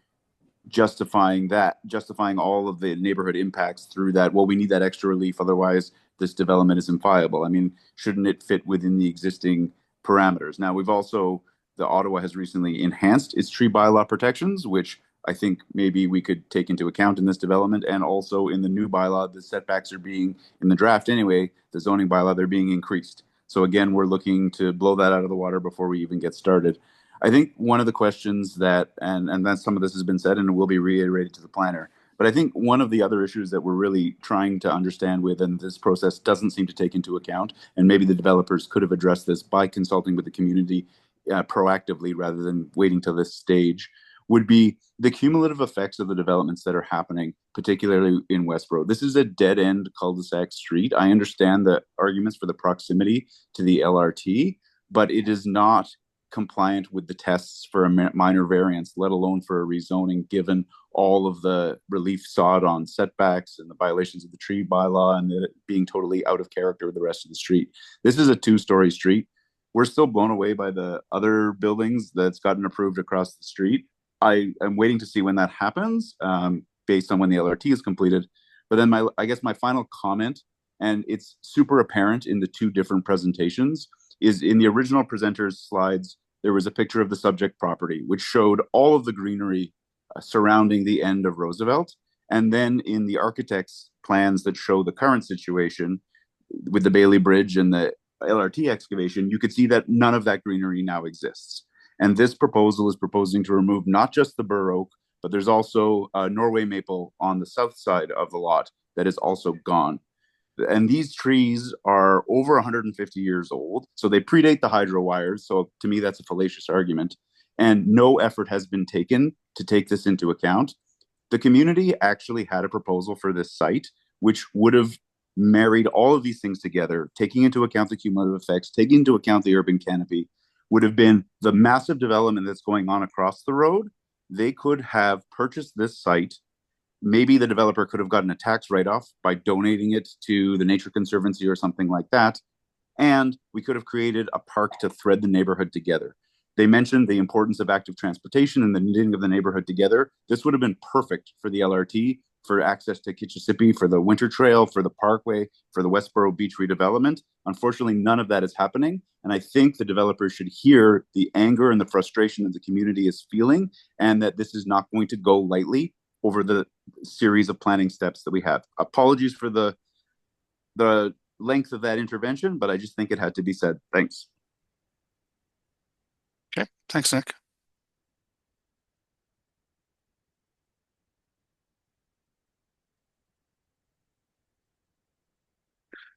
justifying all of the neighborhood impacts through that. Well, we need that extra relief, otherwise this development isn't viable. I mean, shouldn't it fit within the existing parameters? Now, the Ottawa has recently enhanced its tree bylaw protections, which I think maybe we could take into account in this development. And also in the new bylaw, the setbacks are being, in the draft anyway, the zoning bylaw, they're being increased. So again, we're looking to blow that out of the water before we even get started. I think one of the questions that, and then some of this has been said and will be reiterated to the planner, but I think one of the other issues that we're really trying to understand with, and this process doesn't seem to take into account, and maybe the developers could have addressed this by consulting with the community proactively rather than waiting till this stage, would be the cumulative effects of the developments that are happening, particularly in Westboro. This is a dead-end cul-de-sac street. I understand the arguments for the proximity to the LRT, but it is not compliant with the tests for a minor variance, let alone for a rezoning, given all of the relief sought on setbacks and the violations of the tree bylaw and it being totally out of character with the rest of the street. This is a two-story street. We're still blown away by the other buildings that's gotten approved across the street. I am waiting to see when that happens, based on when the LRT is completed. But then I guess my final comment, and it's super apparent in the two different presentations, is in the original presenter's slides, there was a picture of the subject property, which showed all of the greenery surrounding the end of Roosevelt. And then in the architect's plans that show the current situation with the Bailey Bridge and the LRT excavation, you could see that none of that greenery now exists. And this proposal is proposing to remove not just the bur oak, but there's also a Norway maple on the south side of the lot that is also gone. And these trees are over 150 years old, so they predate the hydro wires. So to me, that's a fallacious argument. And no effort has been taken to take this into account. The community actually had a proposal for this site, which would have married all of these things together, taking into account the cumulative effects, taking into account the urban canopy, would have been the massive development that's going on across the road. They could have purchased this site. Maybe the developer could have gotten a tax write-off by donating it to the Nature Conservancy or something like that. And we could have created a park to thread the neighborhood together. They mentioned the importance of active transportation and the knitting of the neighborhood together. This would have been perfect for the LRT, for access to Kitchissippi, for the Winter Trail, for the Parkway, for the Westboro Beach redevelopment. Unfortunately, none of that is happening. And I think the developers should hear the anger and the frustration that the community is feeling, and that this is not going to go lightly over the series of planning steps that we have. Apologies for the length of that intervention, but I just think it had to be said. Thanks. Okay, thanks, Nick.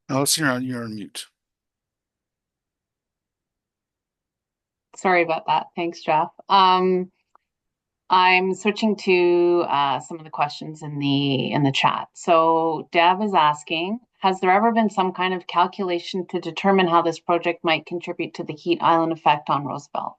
Alice, you're on mute. Sorry about that. Thanks, Jeff. I'm switching to some of the questions in the chat. So Deb is asking, has there ever been some kind of calculation to determine how this project might contribute to the heat island effect on Roosevelt?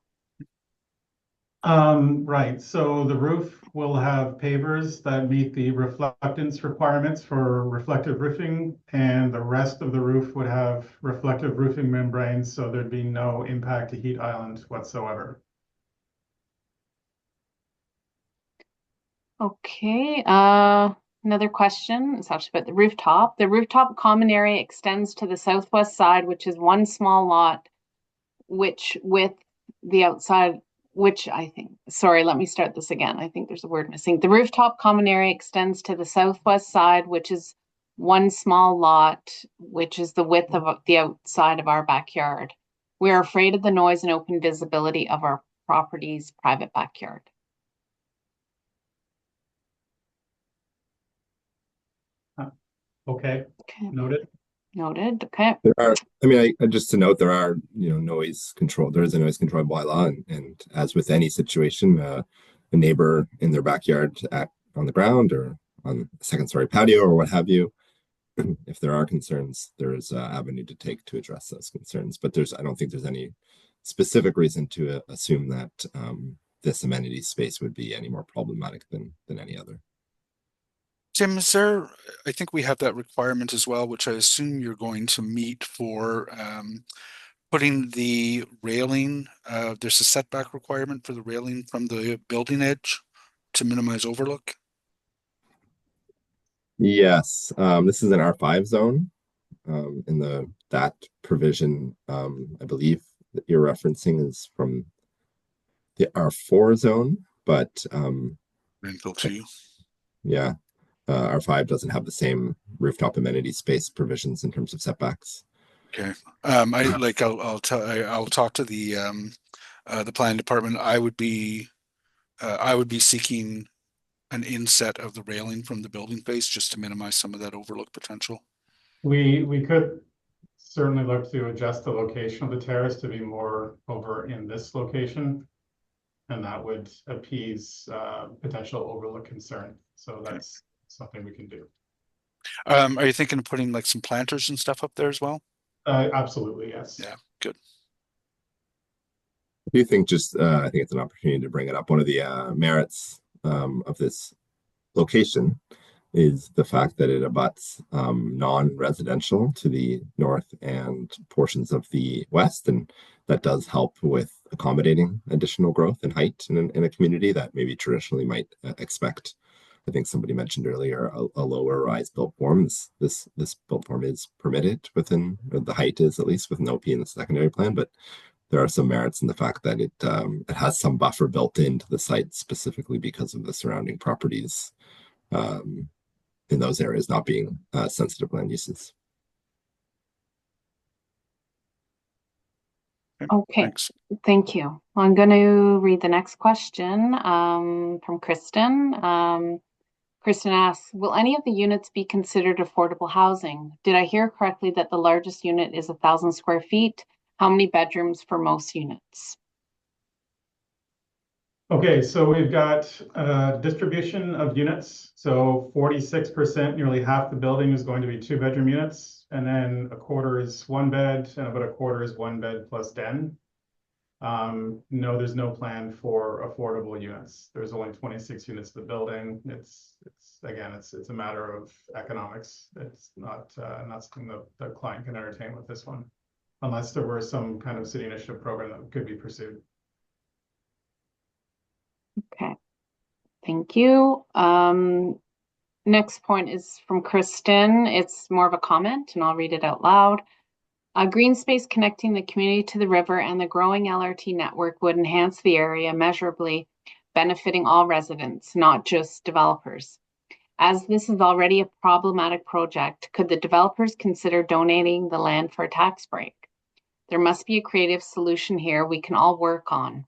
Right. So the roof will have pavers that meet the reflectance requirements for reflective roofing, and the rest of the roof would have reflective roofing membranes, so there'd be no impact to heat island whatsoever. Okay, another question. It's actually about the rooftop. The rooftop common area extends to the southwest side, which is one small lot, which with the outside, which I think, sorry, let me start this again. I think there's a word missing. The rooftop common area extends to the southwest side, which is one small lot, which is the width of the outside of our backyard. We're afraid of the noise and open visibility of our property's private backyard. Okay, Okay, noted. noted. Okay. There are, I mean, just to note, there are, noise control. There is a noise control bylaw, and as with any situation, a neighbor in their backyard on the ground or on a second story patio or what have you, if there are concerns, there is an avenue to take to address those concerns. But I don't think there's any specific reason to assume that this amenity space would be any more problematic than any other. Tim, I think we have that requirement as well, which I assume you're going to meet for putting the railing. There's a setback requirement for the railing from the building edge to minimize overlook. Yes, this is an R5 zone. In that provision, I believe that you're referencing is from the R4 zone, but Infill 2. yeah, R5 doesn't have the same rooftop amenity space provisions in terms of setbacks. Okay, I'll talk to the planning department. I would be seeking an inset of the railing from the building face just to minimize some of that overlook potential. We could certainly look to adjust the location of the terrace to be more over in this location, and that would appease potential overlook concern. So that's something we can do. Are you thinking of putting like some planters and stuff up there as well? Absolutely, yes. Yeah, good. I do think I think it's an opportunity to bring it up. One of the merits of this location is the fact that it abuts non-residential to the north and portions of the west, and that does help with accommodating additional growth and height in a community that maybe traditionally might expect. I think somebody mentioned earlier a lower rise built form. This built form is permitted within, or the height is at least within OP in the secondary plan, but there are some merits in the fact that it has some buffer built into the site specifically because of the surrounding properties in those areas not being sensitive land uses. Okay, Thanks. thank you. I'm going to read the next question from Kristen. Kristen asks, will any of the units be considered affordable housing? Did I hear correctly that the largest unit is 1,000 square feet? How many bedrooms for most units? Okay, so we've got a distribution of units. So 46%, nearly half the building is going to be 2-bedroom units, and then a quarter is 1 bed, and about a quarter is 1 bed plus den. No, there's no plan for affordable units. There's only 26 units in the building. It's again, it's a matter of economics. It's not something that the client can entertain with this one, unless there were some kind of city initiative program that could be pursued. Okay, thank you. Next point is from Kristen. It's more of a comment, and I'll read it out loud. A green space connecting the community to the river and the growing LRT network would enhance the area measurably, benefiting all residents, not just developers. As this is already a problematic project, could the developers consider donating the land for a tax break? There must be a creative solution here we can all work on.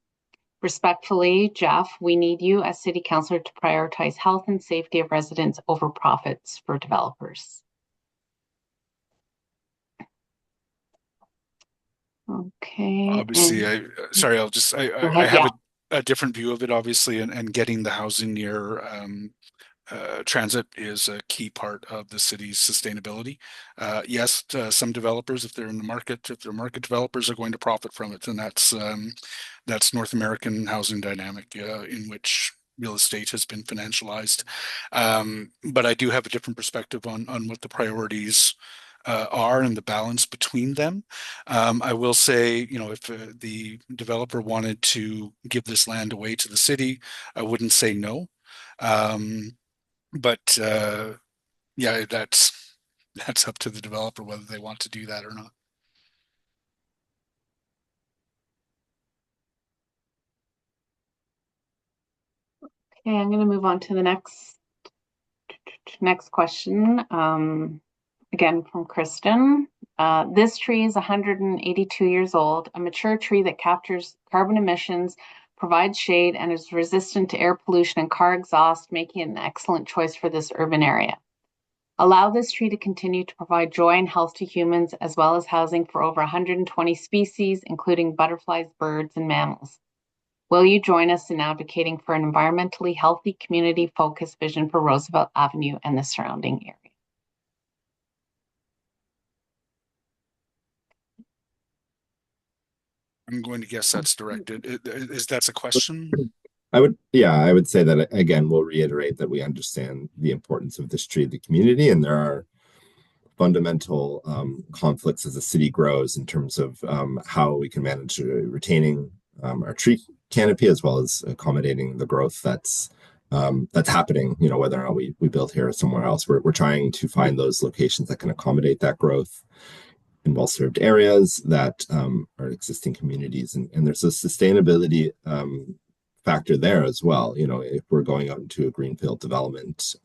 Respectfully, Jeff, we need you as city councillor to prioritize health and safety of residents over profits for developers. Okay. Obviously, I have a different view of it, obviously, and getting the housing near transit is a key part of the city's sustainability. Yes, some developers, if they're in the market, if they're market developers, are going to profit from it, and that's North American housing dynamic in which real estate has been financialized. But I do have a different perspective on what the priorities are and the balance between them. I will say, if the developer wanted to give this land away to the city, I wouldn't say no. But yeah, that's up to the developer whether they want to do that or not. Okay, I'm going to move on to the next question. Again from Kristen. This tree is 182 years old, a mature tree that captures carbon emissions, provides shade, and is resistant to air pollution and car exhaust, making it an excellent choice for this urban area. Allow this tree to continue to provide joy and health to humans, as well as housing for over 120 species, including butterflies, birds, and mammals. Will you join us in advocating for an environmentally healthy, community-focused vision for Roosevelt Avenue and the surrounding area? I'm going to guess that's directed. Is that a question? I would say that again, we'll reiterate that we understand the importance of this tree to the community, and there are fundamental conflicts as the city grows in terms of how we can manage retaining our tree canopy as well as accommodating the growth that's happening. Whether or not we build here or somewhere else, we're trying to find those locations that can accommodate that growth in well-served areas that are existing communities, and there's a sustainability factor there as well. If we're going out into a greenfield development,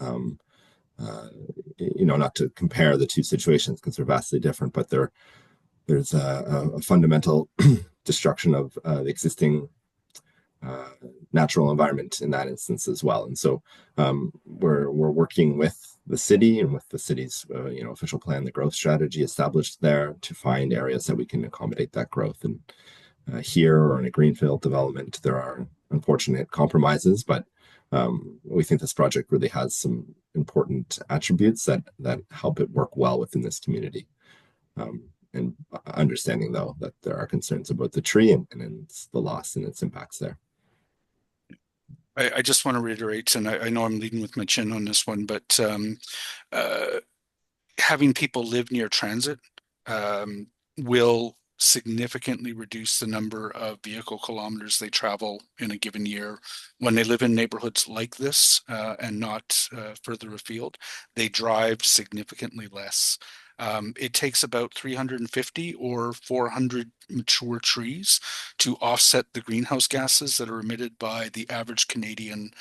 not to compare the two situations because they're vastly different, but there's a fundamental destruction of the existing natural environment in that instance as well. And so we're working with the city and with the city's official plan, the growth strategy established there, to find areas that we can accommodate that growth. And here or in a greenfield development, there are unfortunate compromises, but we think this project really has some important attributes that help it work well within this community. And understanding, though, that there are concerns about the tree and its, the loss and its impacts there. I just want to reiterate, and I know I'm leading with my chin on this one, but having people live near transit will significantly reduce the number of vehicle kilometers they travel in a given year. When they live in neighborhoods like this and not further afield, they drive significantly less. It takes about 350 or 400 mature trees to offset the greenhouse gases that are emitted by the average Canadian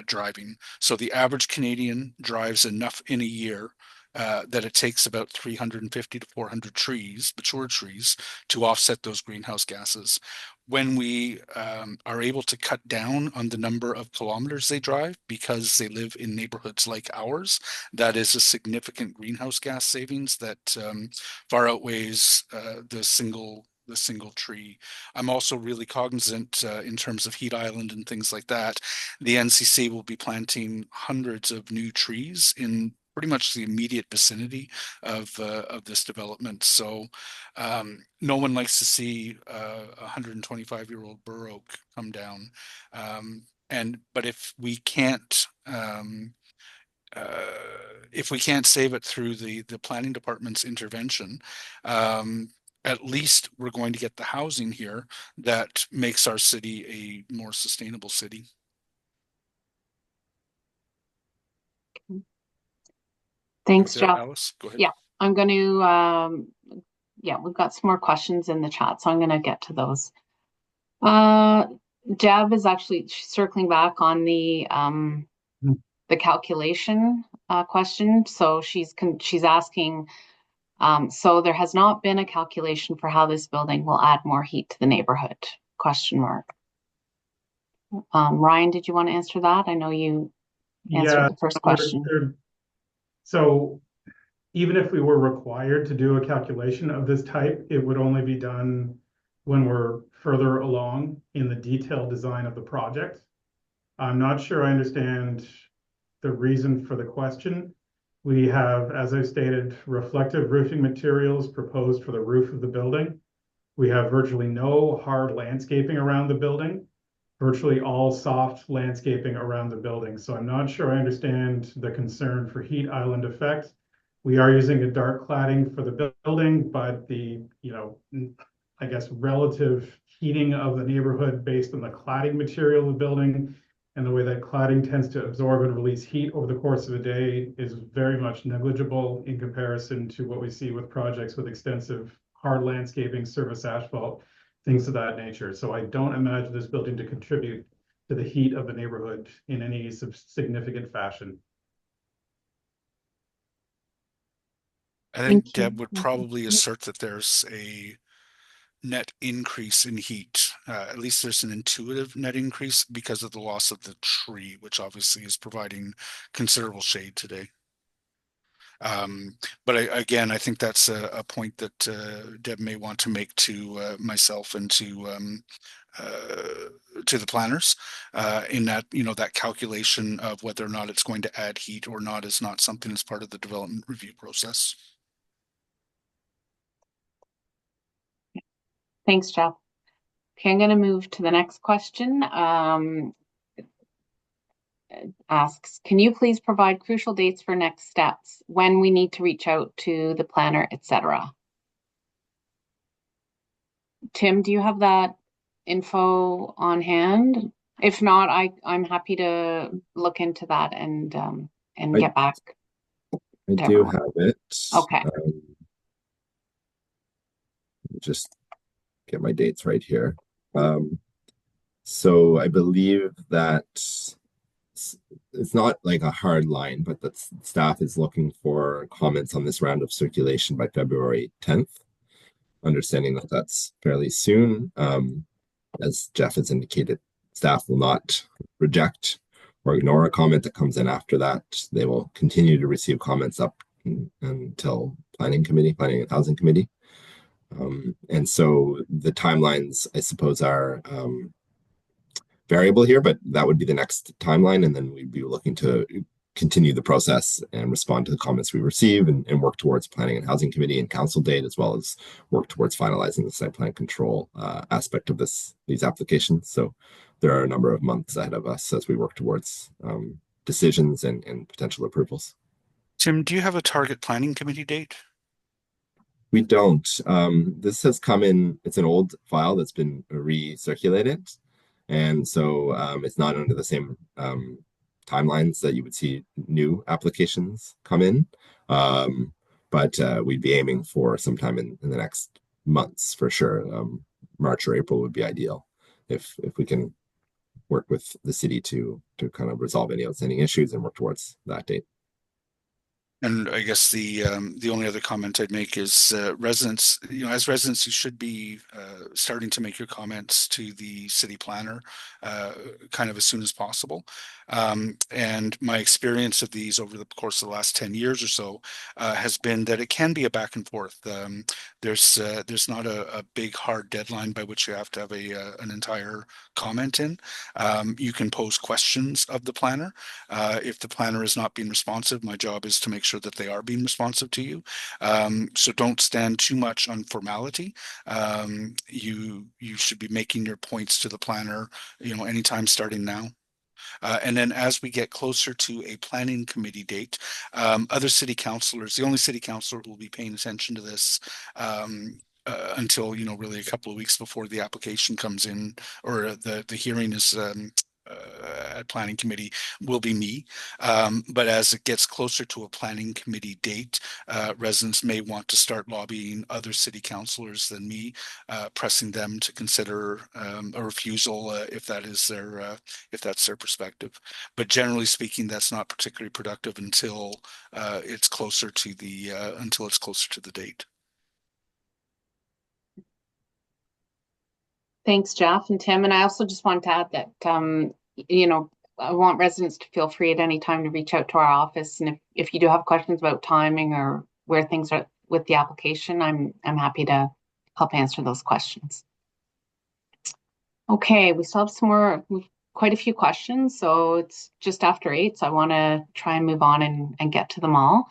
driving. So the average Canadian drives enough in a year that it takes about 350 to 400 trees, mature trees, to offset those greenhouse gases. When we are able to cut down on the number of kilometers they drive because they live in neighborhoods like ours, that is a significant greenhouse gas savings that far outweighs the single tree. I'm also really cognizant in terms of heat island and things like that. The NCC will be planting hundreds of new trees in pretty much the immediate vicinity of this development. So no one likes to see a 125-year-old bur oak come down. But if we can't save it through the planning department's intervention, at least we're going to get the housing here that makes our city a more sustainable city. Thanks, Jeff. Alice, go ahead. Yeah, I'm going to, we've got some more questions in the chat, so I'm going to get to those. Deb is actually circling back on the calculation question. So she's asking, so there has not been a calculation for how this building will add more heat to the neighborhood? Question mark. Ryan, did you want to answer that? I know you answered the first question. So even if we were required to do a calculation of this type, it would only be done when we're further along in the detailed design of the project. I'm not sure I understand the reason for the question. We have, as I stated, reflective roofing materials proposed for the roof of the building. We have virtually no hard landscaping around the building, virtually all soft landscaping around the building. So I'm not sure I understand the concern for heat island effect. We are using a dark cladding for the building, but the, I guess, relative heating of the neighborhood based on the cladding material of the building and the way that cladding tends to absorb and release heat over the course of a day is very much negligible in comparison to what we see with projects with extensive hard landscaping, surface asphalt, things of that nature. So I don't imagine this building to contribute to the heat of the neighborhood in any significant fashion. I think Deb would probably assert that there's a net increase in heat. At least there's an intuitive net increase because of the loss of the tree, which obviously is providing considerable shade today. But again, I think that's a point that Deb may want to make to myself and to the planners in that, that calculation of whether or not it's going to add heat or not is not something that's part of the development review process. Thanks, Jeff. Okay, I'm going to move to the next question. Asks, can you please provide crucial dates for next steps, when we need to reach out to the planner, etc.? Tim, do you have that info on hand? If not, I'm happy to look into that and get back. I do have it. Okay. Just get my dates right here. So I believe that it's not like a hard line, but that staff is looking for comments on this round of circulation by February 10th, understanding that that's fairly soon. As Jeff has indicated, staff will not reject or ignore a comment that comes in after that. They will continue to receive comments up until Planning and Housing Committee. And so the timelines, I suppose, are variable here, but that would be the next timeline. And then we'd be looking to continue the process and respond to the comments we receive and work towards Planning and Housing Committee and council date, as well as work towards finalizing the site plan control aspect of these applications. So there are a number of months ahead of us as we work towards decisions and potential approvals. Tim, do you have a target Planning Committee date? We don't. This has come in, it's an old file that's been recirculated. And so it's not under the same timelines that you would see new applications come in. Um, but we'd be aiming for sometime in the next months for sure. March or April would be ideal if we can work with the city to kind of resolve any outstanding issues and work towards that date. And I guess the only other comment I'd make is residents, as residents, you should be starting to make your comments to the city planner kind of as soon as possible. And my experience of these over the course of the last 10 years or so has been that it can be a back and forth. There's not a big hard deadline by which you have to have an entire comment in. You can pose questions of the planner. If the planner is not being responsive, my job is to make sure that they are being responsive to you. So don't stand too much on formality. You should be making your points to the planner, anytime starting now. And then as we get closer to a planning committee date, other city councilors, the only city councilor who will be paying attention to this until, really a couple of weeks before the application comes in or the hearing is at planning committee will be me. But as it gets closer to a planning committee date, residents may want to start lobbying other city councilors than me, pressing them to consider a refusal if that's their perspective. But generally speaking, that's not particularly productive until it's closer to the date. Thanks, Jeff and Tim. And I also just want to add that, I want residents to feel free at any time to reach out to our office. And if you do have questions about timing or where things are with the application, I'm happy to help answer those questions. Okay, we still have quite a few questions. So it's just after 8. So I want to try and move on and get to them all.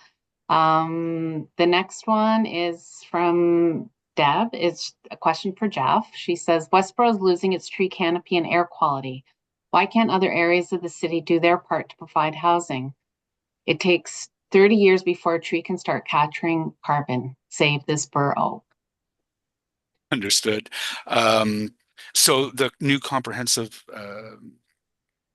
The next one is from Deb. It's a question for Jeff. She says, Westboro is losing its tree canopy and air quality. Why can't other areas of the city do their part to provide housing? It takes 30 years before a tree can start capturing carbon. Save this borough. Understood. So the new comprehensive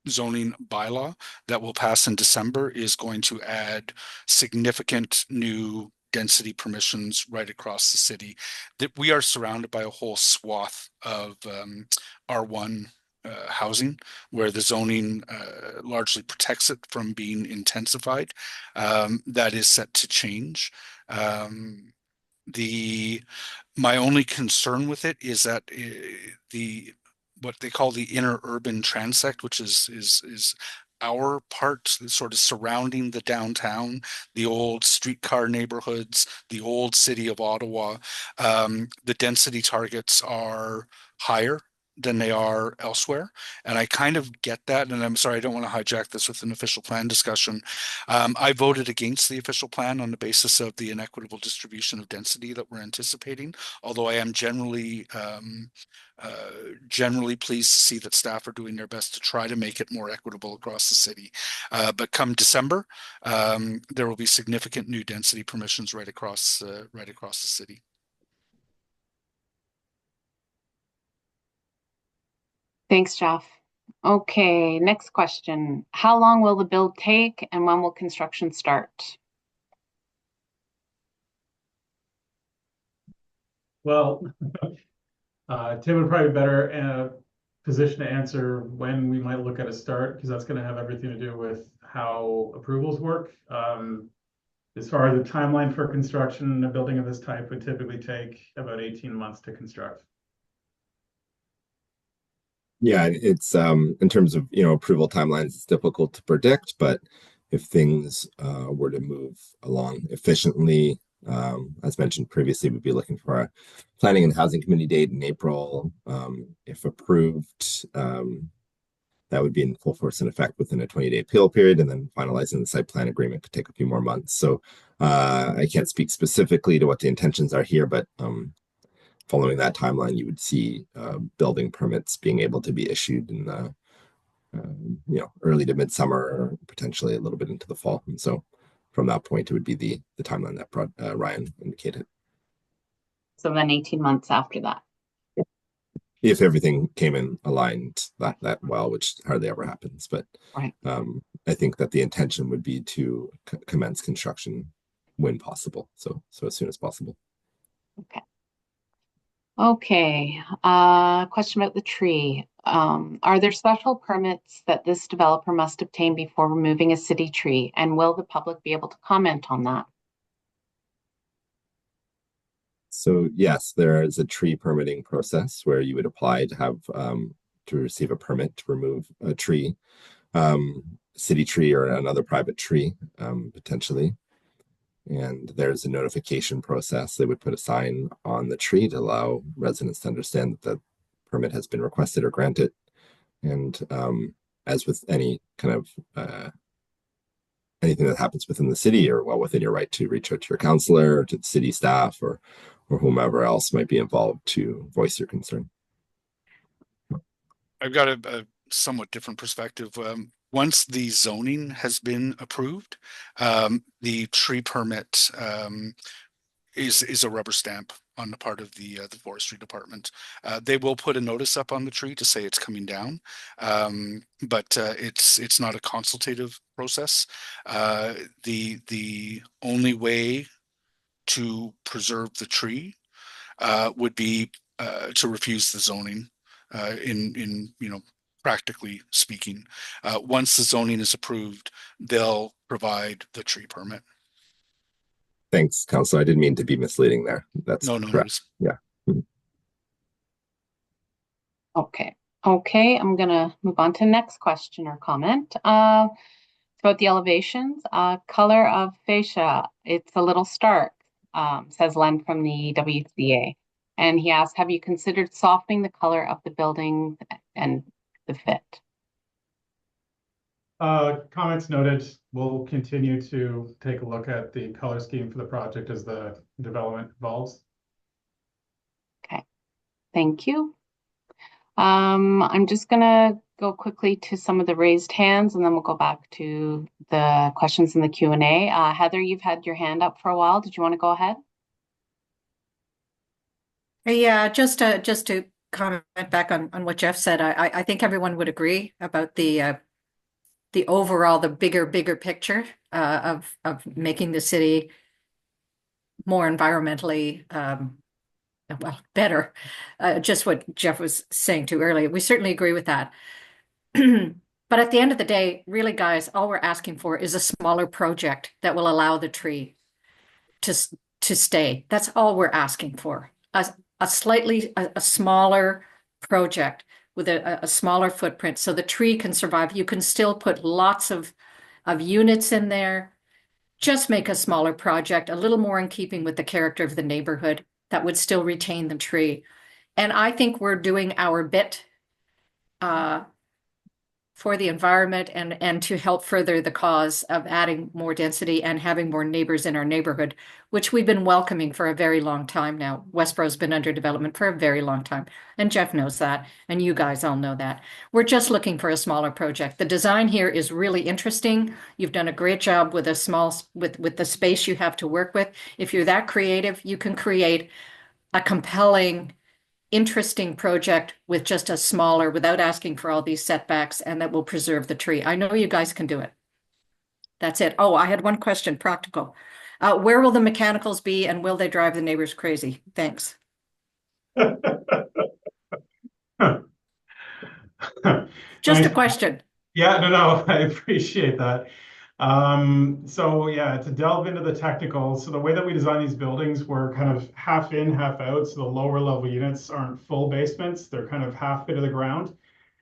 zoning bylaw that will pass in December is going to add significant new density permissions right across the city. That we are surrounded by a whole swath of R1 housing where the zoning largely protects it from being intensified. That is set to change. My only concern with it is that the what they call the inner urban transect, which is our part sort of surrounding the downtown, the old streetcar neighborhoods, the old city of Ottawa. The density targets are higher than they are elsewhere. And I kind of get that. And I'm sorry, I don't want to hijack this with an official plan discussion. I voted against the official plan on the basis of the inequitable distribution of density that we're anticipating, although I am generally pleased to see that staff are doing their best to try to make it more equitable across the city. But come December, there will be significant new density permissions right across the city. Thanks, Jeff. Okay, next question. How long will the build take and when will construction start? Well, Tim would probably be better position to answer when we might look at a start, because that's going to have everything to do with how approvals work. As far as the timeline for construction, a building of this type would typically take about 18 months to construct. Yeah, it's in terms of approval timelines, it's difficult to predict, but if things were to move along efficiently, as mentioned previously, we'd be looking for a planning and housing committee date in April. If approved, that would be in full force and effect within a 20-day appeal period, and then finalizing the site plan agreement could take a few more months. So I can't speak specifically to what the intentions are here, but following that timeline, you would see building permits being able to be issued in the early to midsummer, or potentially a little bit into the fall. And so from that point, it would be the timeline that Ryan indicated. So then 18 months after that. If everything came in aligned that well, which hardly ever happens. But Right. I think that the intention would be to commence construction when possible. So as soon as possible. Okay. Okay. Question about the tree. Are there special permits that this developer must obtain before removing a city tree? And will the public be able to comment on that? So yes, there is a tree permitting process where you would apply to have to receive a permit to remove a tree, city tree or another private tree, potentially. And there's a notification process. They would put a sign on the tree to allow residents to understand that the permit has been requested or granted. And as with any kind of anything that happens within the city, or well within your right to reach out to your counselor, or to the city staff, or whomever else might be involved to voice your concern. I've got a somewhat different perspective. Once the zoning has been approved, the tree permit is a rubber stamp on the part of the forestry department. They will put a notice up on the tree to say it's coming down, but it's not a consultative process. The only way to preserve the tree would be to refuse the zoning. In practically speaking, once the zoning is approved, they'll provide the tree permit. Thanks, Council. I didn't mean to be misleading there. That's No, no correct. worries. Yeah. Okay. Okay, I'm gonna move on to the next question or comment. It's about the elevations. Color of fascia, it's a little stark, says Len from the WCA. And he asked, have you considered softening the color of the building and the fit? Comments noted. We'll continue to take a look at the color scheme for the project as the development evolves. Okay, thank you. I'm just gonna go quickly to some of the raised hands, and then we'll go back to the questions in the Q&A. Heather, you've had your hand up for a while. Did you want to go ahead? Yeah, just to comment back on what Jeff said, I think everyone would agree about the overall, the bigger picture of making the city more environmentally well, better. Just what Jeff was saying too earlier. We certainly agree with that. But at the end of the day, really, guys, all we're asking for is a smaller project that will allow the tree to stay. That's all we're asking for. A slightly smaller project with a smaller footprint so the tree can survive. You can still put lots of units in there. Just make a smaller project, a little more in keeping with the character of the neighborhood that would still retain the tree. And I think we're doing our bit for the environment and to help further the cause of adding more density and having more neighbors in our neighborhood, which we've been welcoming for a very long time now. Westboro's been under development for a very long time, and Jeff knows that, and you guys all know that. We're just looking for a smaller project. The design here is really interesting. You've done a great job with with the space you have to work with. If you're that creative, you can create a compelling, interesting project with just a smaller, without asking for all these setbacks, and that will preserve the tree. I know you guys can do it. That's it. Oh, I had one question, practical. Where will the mechanicals be, and will they drive the neighbors crazy? Thanks. Just a question. Yeah, no, I appreciate that. So yeah, to delve into the technical, so the way that we design these buildings, we're kind of half in, half out. So the lower level units aren't full basements, they're kind of half fit of the ground.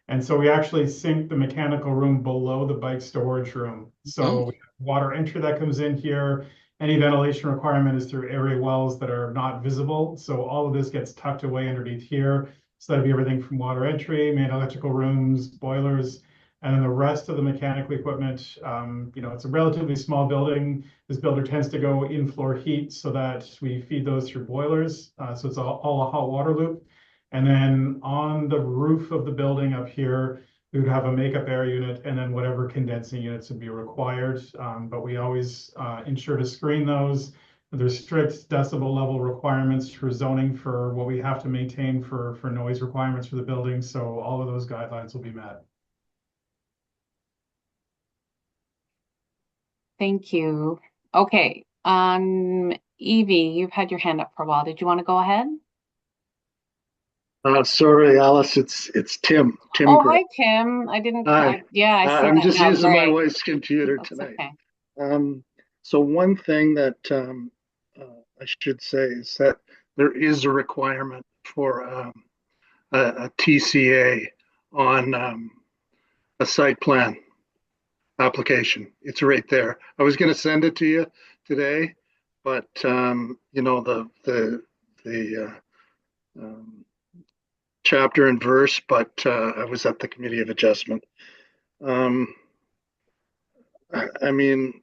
And so we actually sink the mechanical room below the bike storage room. So we have water entry that comes in here. Any ventilation requirement is through area wells that are not visible. So all of this gets tucked away underneath here. So that'd be everything from water entry, main electrical rooms, boilers, and then the rest of the mechanical equipment. It's a relatively small building. This builder tends to go in floor heat so that we feed those through boilers. So it's all a hot water loop. And then on the roof of the building up here, we would have a makeup air unit and then whatever condensing units would be required. But we always ensure to screen those. There's strict decibel level requirements for zoning for what we have to maintain for noise requirements for the building. So all of those guidelines will be met. Thank you. Okay. Evie, you've had your hand up for a while. Did you want to go ahead? Sorry, Alice, it's Tim Oh, Gray. hi, Tim. I didn't, Hi. yeah, I see I'm that just now. using my Great. wife's computer That's tonight. okay. So one thing that I should say is that there is a requirement for a TCA on a site plan application. It's right there. I was going to send it to you today, but the chapter and verse, but I was at the Committee of Adjustment. Um, I mean,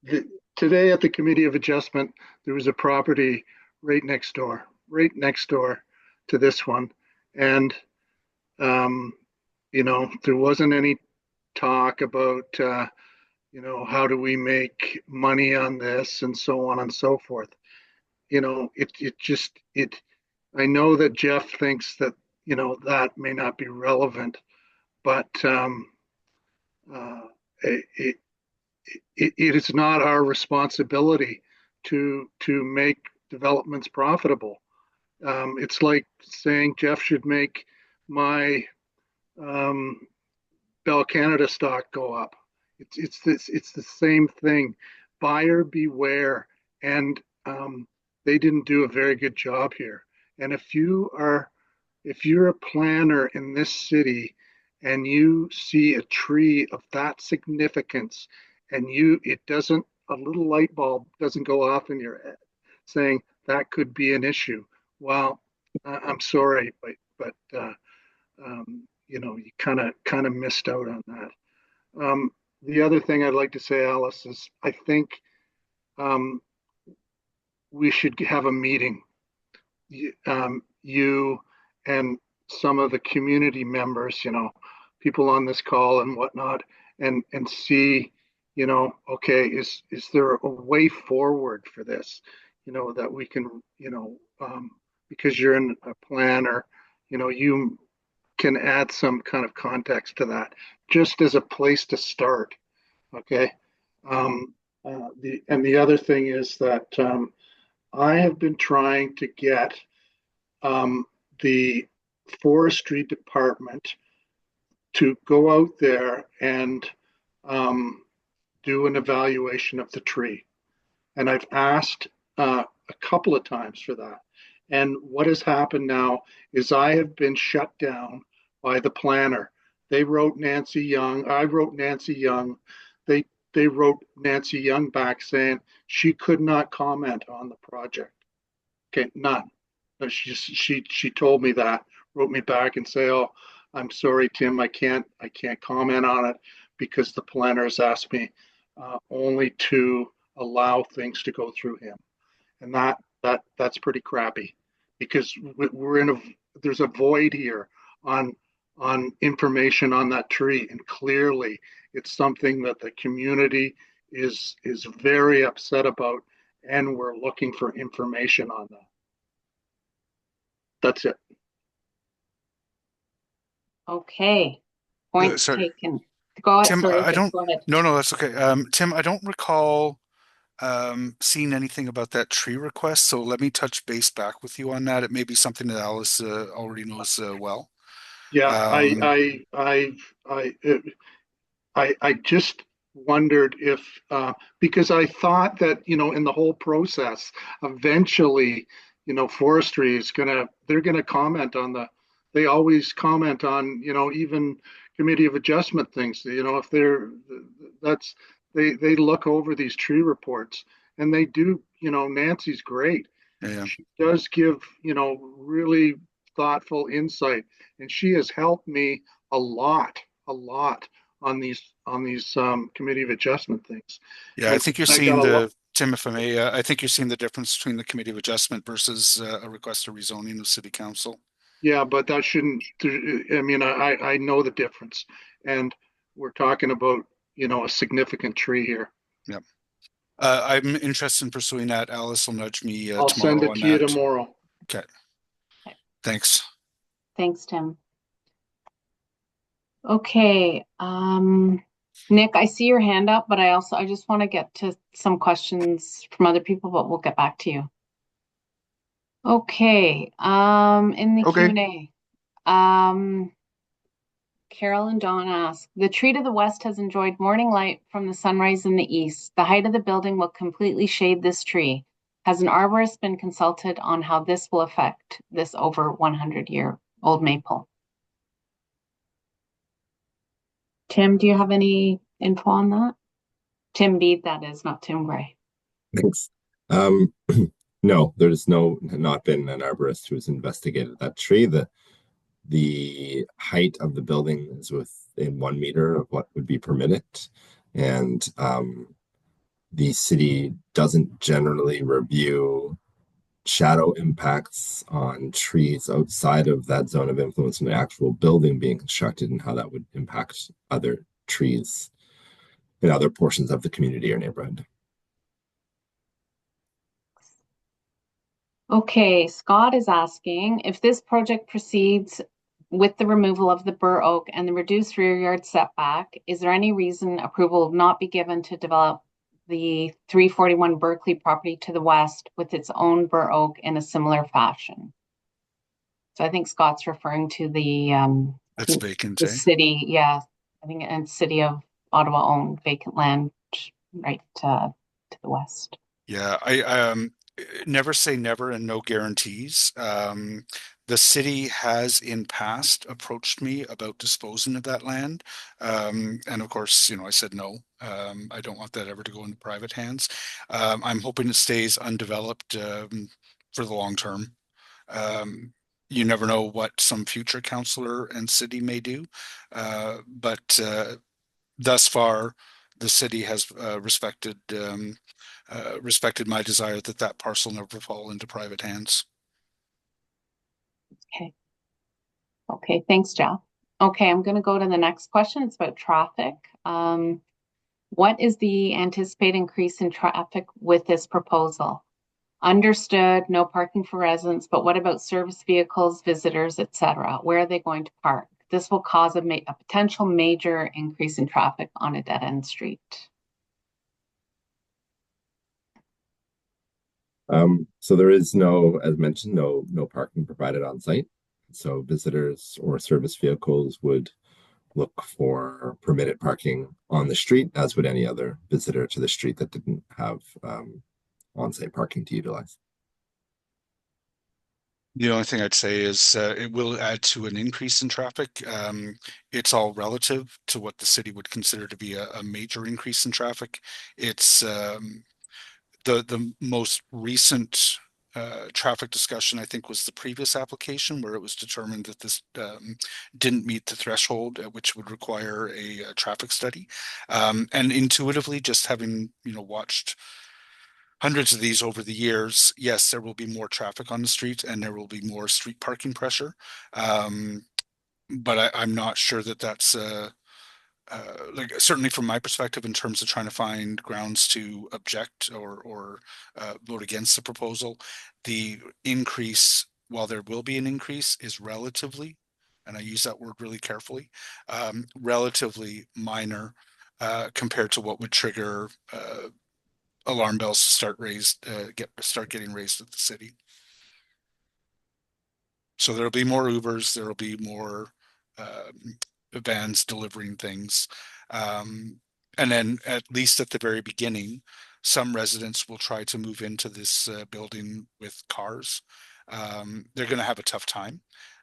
it, today at the Committee of Adjustment, there was a property right next door to this one. And, um, there wasn't any talk about, how do we make money on this and so on and so forth. I know that Jeff thinks that, that may not be relevant, but uh, it, it is not our responsibility to make developments profitable. It's like saying Jeff should make my um, Bell Canada stock go up. It's the same thing. Buyer beware, and they didn't do a very good job here. And if you're a planner in this city and you see a tree of that significance and it doesn't, a little light bulb doesn't go off in your head saying that could be an issue. Well, I'm sorry, you kind of missed out on that. The other thing I'd like to say, Alice, is I think um, we should have a meeting, you and some of the community members, people on this call and whatnot, and see, okay, is there a way forward for this, that we can, because you're in a plan, or, you can add some kind of context to that, just as a place to start. Okay. The other thing is that I have been trying to get um, the forestry department to go out there and um, do an evaluation of the tree. And I've asked a couple of times for that. And what has happened now is I have been shut down by the planner. They wrote Nancy Young. I wrote Nancy Young. They they wrote Nancy Young back saying she could not comment on the project. Okay, none. No, she told me that, wrote me back and say, "Oh, I'm sorry, Tim, I can't comment on it because the planners asked me only to allow things to go through him." And that's pretty crappy because we're in a there's a void here on information on that tree, and clearly it's something that the community is very upset about, and we're looking for information on that. That's it. Okay. Point Sorry, taken. Go ahead. Tim, Sorry, I don't, go ahead. no, that's okay. Tim, I don't recall seeing anything about that tree request, so let me touch base back with you on that. It may be something that Alice already knows well. Yeah, Um, I just wondered if because I thought that in the whole process, eventually, forestry is they're gonna comment on they always comment on even committee of adjustment things. If that's they look over these tree reports, and they do. Nancy's great. yeah, She does give really thoughtful insight, and she has helped me a lot on these committee of adjustment things. yeah, I And think you're I got seeing a lot. Tim, if I may, I think you're seeing the difference between the committee of adjustment versus a request for rezoning of city council. Yeah, but that shouldn't. I mean, I know the difference, and we're talking about a significant tree here. Yep. I'm interested in pursuing that. Alice will nudge me I'll send tomorrow it on to you that. tomorrow. Okay, Okay. thanks. Thanks, Tim. Okay, Nick, I see your hand up, but I just want to get to some questions from other people, but we'll get back to you. Okay, in the Okay. Q&A, Carol and Dawn ask, the tree to the west has enjoyed morning light from the sunrise in the east. The height of the building will completely shade this tree. Has an arborist been consulted on how this will affect this over 100-year-old maple? Tim, do you have any info on that? Tim Bede, that is, not Tim Gray. Thanks. No, there's not been an arborist who's investigated that tree. The height of the building is within 1 meter of what would be permitted. And the city doesn't generally review shadow impacts on trees outside of that zone of influence in the actual building being constructed and how that would impact other trees in other portions of the community or neighborhood. Okay, Scott is asking if this project proceeds with the removal of the bur oak and the reduced rear yard setback, is there any reason approval will not be given to develop the 341 Berkeley property to the west with its own bur oak in a similar fashion? So I think Scott's referring to That's vacant, the eh? city, yeah, I think and city of Ottawa owned vacant land right to the west. Yeah, I never say never and no guarantees. The city has in past approached me about disposing of that land. And of course, I said no. I don't want that ever to go into private hands. I'm hoping it stays undeveloped for the long term. You never know what some future councillor and city may do. But thus far, the city has respected my desire that that parcel never fall into private hands. Okay. Okay, thanks, Jeff. Okay, I'm going to go to the next question. It's about traffic. What is the anticipated increase in traffic with this proposal? Understood, no parking for residents, but what about service vehicles, visitors, etc.? Where are they going to park? This will cause a potential major increase in traffic on a dead-end street. So there is as mentioned, no parking provided on site. So visitors or service vehicles would look for permitted parking on the street, as would any other visitor to the street that didn't have on-site parking to utilize. The only thing I'd say is it will add to an increase in traffic. It's all relative to what the city would consider to be a major increase in traffic. It's the most recent traffic discussion, I think, was the previous application where it was determined that this didn't meet the threshold, which would require a traffic study. And intuitively, just having watched hundreds of these over the years, yes, there will be more traffic on the street and there will be more street parking pressure. But I'm not sure that that's like certainly from my perspective in terms of trying to find grounds to object or vote against the proposal, the increase, while there will be an increase, is relatively, and I use that word really carefully, relatively minor compared to what would trigger alarm bells to start getting raised at the city. So there'll be more Ubers, there'll be more vans delivering things. And then at least at the very beginning, some residents will try to move into this building with cars. They're going to have a tough time.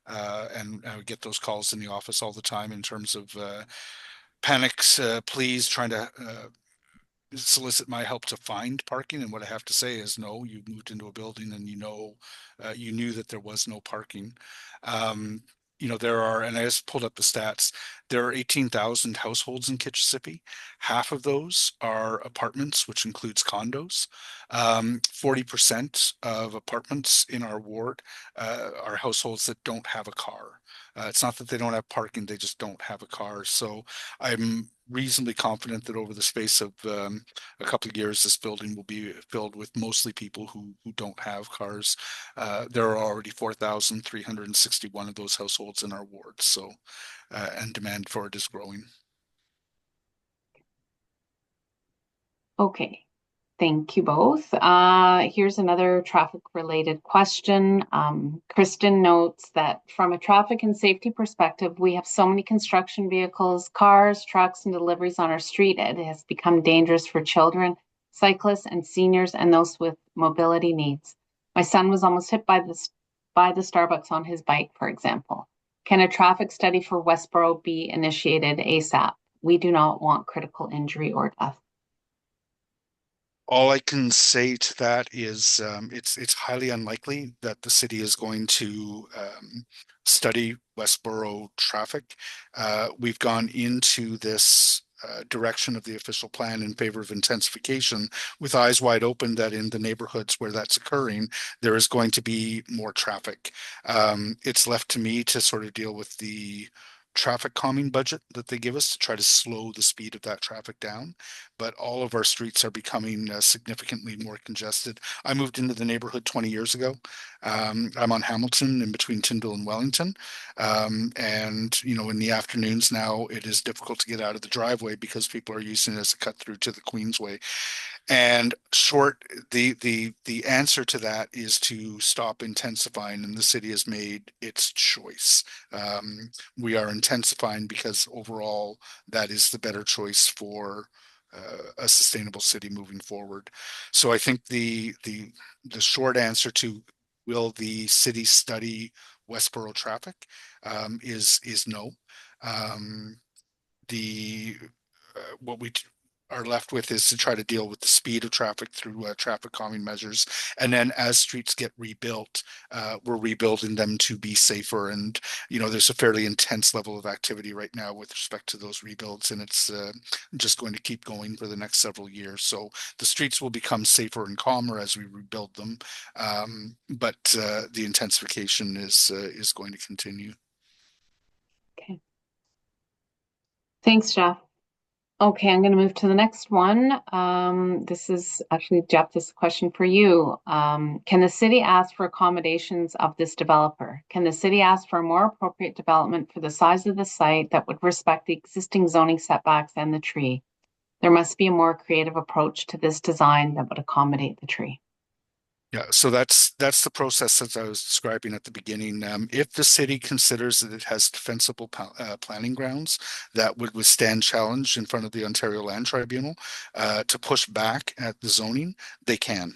And I get those calls in the office all the time in terms of panics, please trying to solicit my help to find parking. And what I have to say is, no, you moved into a building and you knew that there was no parking. There are, and I just pulled up the stats, there are 18,000 households in Kitchissippi. Half of those are apartments, which includes condos. 40% of apartments in our ward are households that don't have a car. It's not that they don't have parking, they just don't have a car. So I'm reasonably confident that over the space of a couple of years, this building will be filled with mostly people who don't have cars. There are already 4,361 of those households in our ward, so and demand for it is growing. Okay. Thank you both. Here's another traffic related question. Kristen notes that from a traffic and safety perspective, we have so many construction vehicles, cars, trucks, and deliveries on our street. It has become dangerous for children, cyclists, and seniors, and those with mobility needs. My son was almost hit by the Starbucks on his bike, for example. Can a traffic study for Westboro be initiated ASAP? We do not want critical injury or death. All I can say to that is it's highly unlikely that the city is going to study Westboro traffic. We've gone into this direction of the official plan in favor of intensification with eyes wide open that in the neighborhoods where that's occurring, there is going to be more traffic. It's left to me to sort of deal with the traffic calming budget that they give us to try to slow the speed of that traffic down. But all of our streets are becoming significantly more congested. I moved into the neighborhood 20 years ago. I'm on Hamilton in between Tyndall and Wellington. And, you know, in the afternoons now, it is difficult to get out of the driveway because people are using it as a cut through to the Queensway. And the answer to that is to stop intensifying, and the city has made its choice. We are intensifying because overall that is the better choice for a sustainable city moving forward. So I think the short answer to will the city study Westboro traffic is no. The what we are left with is to try to deal with the speed of traffic through traffic calming measures. And then as streets get rebuilt, we're rebuilding them to be safer. And, you know, there's a fairly intense level of activity right now with respect to those rebuilds, and it's just going to keep going for the next several years. So the streets will become safer and calmer as we rebuild them. But the intensification is going to continue. Okay. Thanks, Jeff. Okay, I'm going to move to the next one. This is actually, Jeff, this is a question for you. Can the city ask for accommodations of this developer? Can the city ask for a more appropriate development for the size of the site that would respect the existing zoning setbacks and the tree? There must be a more creative approach to this design that would accommodate the tree. Yeah, so that's the process as I was describing at the beginning. If the city considers that it has defensible planning grounds that would withstand challenge in front of the Ontario Land Tribunal to push back at the zoning, they can.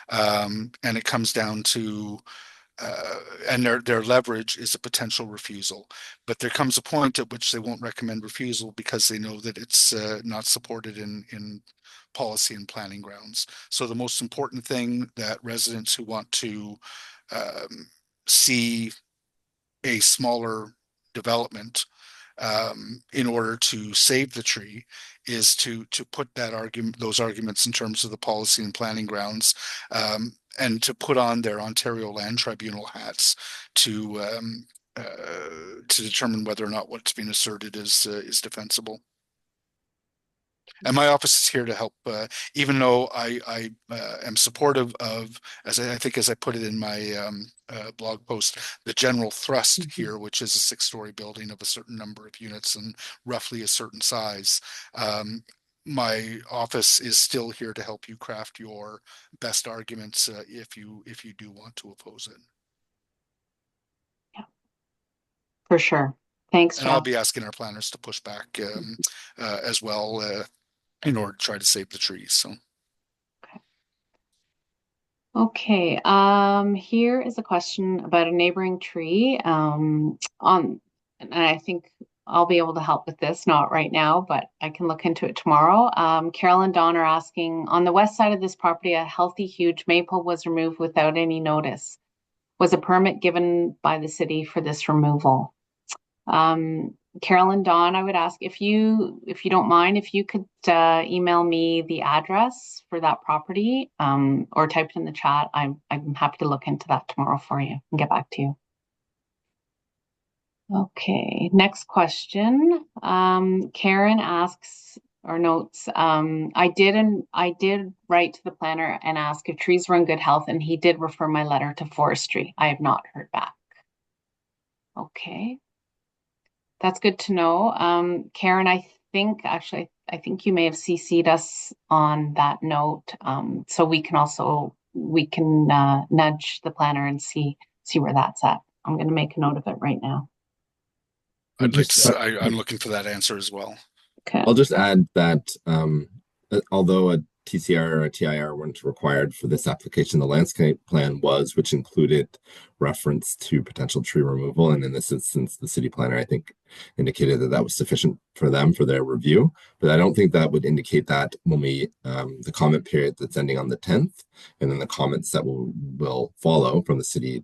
And it comes down to and their leverage is a potential refusal. But there comes a point at which they won't recommend refusal because they know that it's not supported in policy and planning grounds. So the most important thing that residents who want to see a smaller development in order to save the tree is to put those arguments in terms of the policy and planning grounds, and to put on their Ontario Land Tribunal hats to determine whether or not what's being asserted is defensible. And my office is here to help, even though I am supportive of, as I think, as I put it in my blog post, the general thrust here, which is a 6-story building of a certain number of units and roughly a certain size. My office is still here to help you craft your best arguments if you do want to oppose it. Yeah, for sure. Thanks, And Jeff. I'll be asking our planners to push back as well in order to try to save the trees. So. Okay, here is a question about a neighboring tree. And I think I'll be able to help with this, not right now, but I can look into it tomorrow. Carol and Don are asking, on the west side of this property, a healthy, huge maple was removed without any notice. Was a permit given by the city for this removal? Carol and Don, I would ask if you don't mind, if you could email me the address for that property, or type it in the chat. I'm happy to look into that tomorrow for you and get back to you. Okay, next question. Karen asks or notes, I did write to the planner and ask if trees were in good health, and he did refer my letter to forestry. I have not heard back. Okay, that's good to know. Karen, I think you may have CC'd us on that note. So we can nudge the planner and see where that's at. I'm going to make a note of it right now. I'll I'd like just, to. I'm looking for that answer as well. Okay. I'll just add that although a TCR or a TIR weren't required for this application, the landscape plan was, which included reference to potential tree removal. And in this instance, the city planner, I think, indicated that that was sufficient for them for their review. But I don't think that would indicate that when the comment period that's ending on the 10th, and then the comments that will follow from the city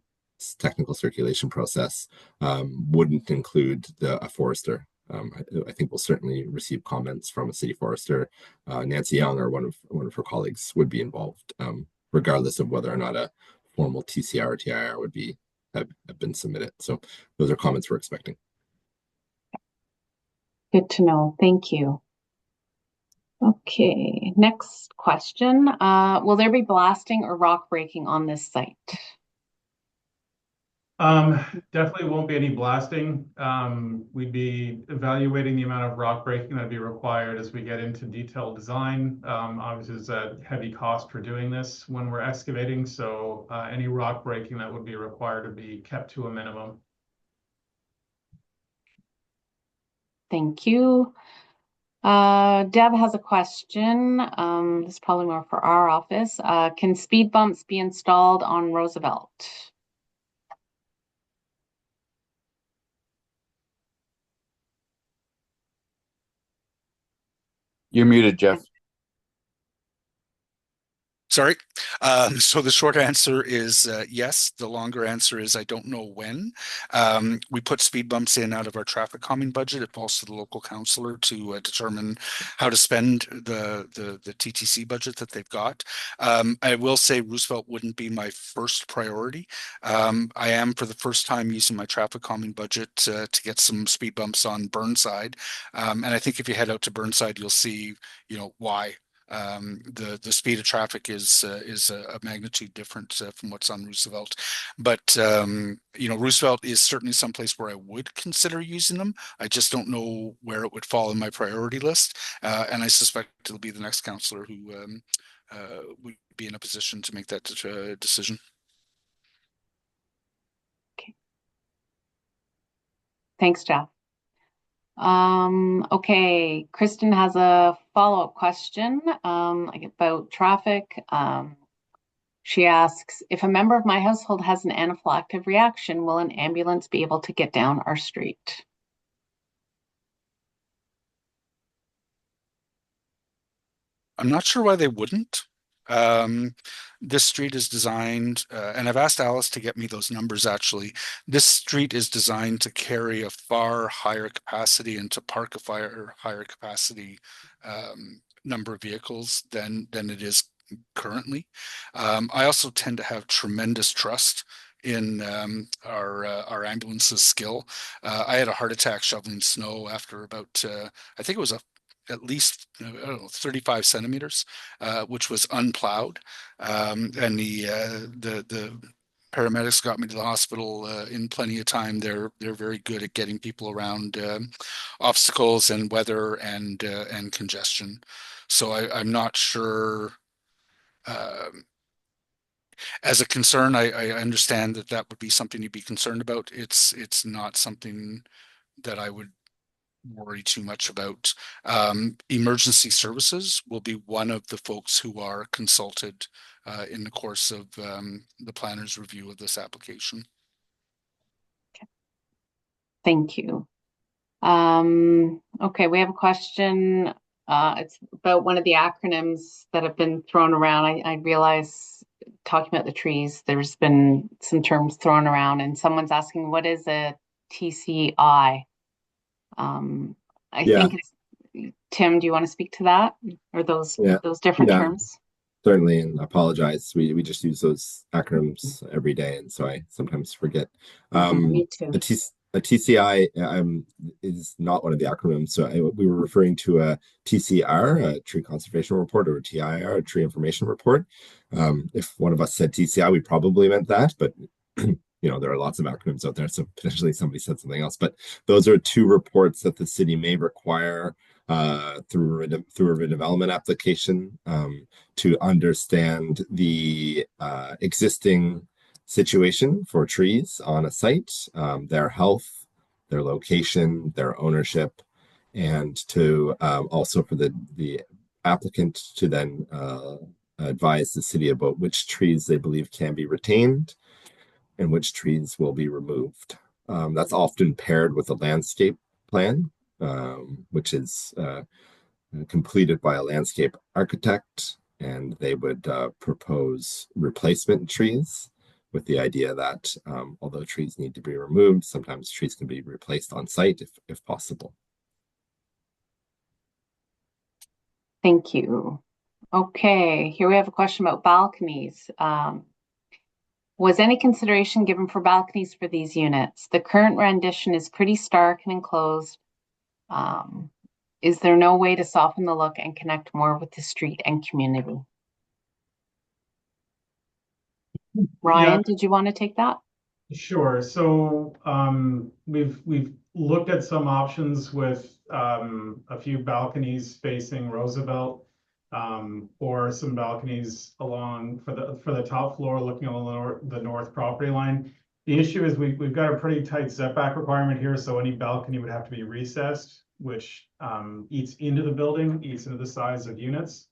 technical circulation process wouldn't include a forester. I think we'll certainly receive comments from a city forester. Nancy Young or one of her colleagues would be involved, regardless of whether or not a formal TCR or TIR would have been submitted. So those are comments we're expecting. Good to know. Thank you. Okay, next question. Will there be blasting or rock breaking on this site? Definitely won't be any blasting. We'd be evaluating the amount of rock breaking that'd be required as we get into detailed design. Obviously, there's a heavy cost for doing this when we're excavating, so any rock breaking that would be required to be kept to a minimum. Thank you. Deb has a question. This is probably more for our office. Can speed bumps be installed on Roosevelt? You're muted, Jeff. Sorry. So the short answer is yes. The longer answer is I don't know when. We put speed bumps in out of our traffic calming budget. It falls to the local councillor to determine how to spend the TTC budget that they've got. I will say Roosevelt wouldn't be my first priority. I am for the first time using my traffic calming budget to get some speed bumps on Burnside. And I think if you head out to Burnside, you'll see, why. The speed of traffic is a magnitude different from what's on Roosevelt, but Roosevelt is certainly someplace where I would consider using them. I just don't know where it would fall in my priority list, and I suspect it'll be the next councillor who would be in a position to make that decision. Okay. Thanks, Jeff. Okay, Kristen has a follow-up question about traffic. She asks, if a member of my household has an anaphylactic reaction, will an ambulance be able to get down our street? I'm not sure why they wouldn't. This street is designed, and I've asked Alice to get me those numbers actually. This street is designed to carry a far higher capacity and to park a far higher capacity number of vehicles than it is currently. I also tend to have tremendous trust in our ambulance's skill. I had a heart attack shoveling snow after about, I think it was at least, I don't know, 35 centimeters, which was unplowed. And the paramedics got me to the hospital in plenty of time. They're very good at getting people around obstacles and weather and congestion. So I'm not sure. As a concern, I understand that would be something you'd be concerned about. It's not something that I would worry too much about. Emergency services will be one of the folks who are consulted in the course of the planner's review of this application. Thank you. Okay, we have a question. It's about one of the acronyms that have been thrown around. I realize talking about the trees, there's been some terms thrown around, and someone's asking, what is a TCI? I think it's, Tim, do you want to speak to that or those different terms? Certainly, and I apologize. We just use those acronyms every day, and so I sometimes forget. Me too. a TCI is not one of the acronyms. So we were referring to a TCR, a tree conservation report, or a TIR, a tree information report. If one of us said TCI, we probably meant that, but there are lots of acronyms out there, so potentially somebody said something else. But those are two reports that the city may require through a redevelopment application to understand the existing situation for trees on a site, their health, their location, their ownership, and to also for the applicant to then advise the city about which trees they believe can be retained and which trees will be removed. That's often paired with a landscape plan, which is completed by a landscape architect, and they would propose replacement trees with the idea that although trees need to be removed, sometimes trees can be replaced on site if possible. Thank you. Okay, here we have a question about balconies. Was any consideration given for balconies for these units? The current rendition is pretty stark and enclosed. Is there no way to soften the look and connect more with the street and community? Ryan, did you want to take that? Sure. So we've looked at some options with a few balconies facing Roosevelt, or some balconies along for the top floor looking along the north property line. The issue is we've got a pretty tight setback requirement here, so any balcony would have to be recessed, which eats into the building, eats into the size of units.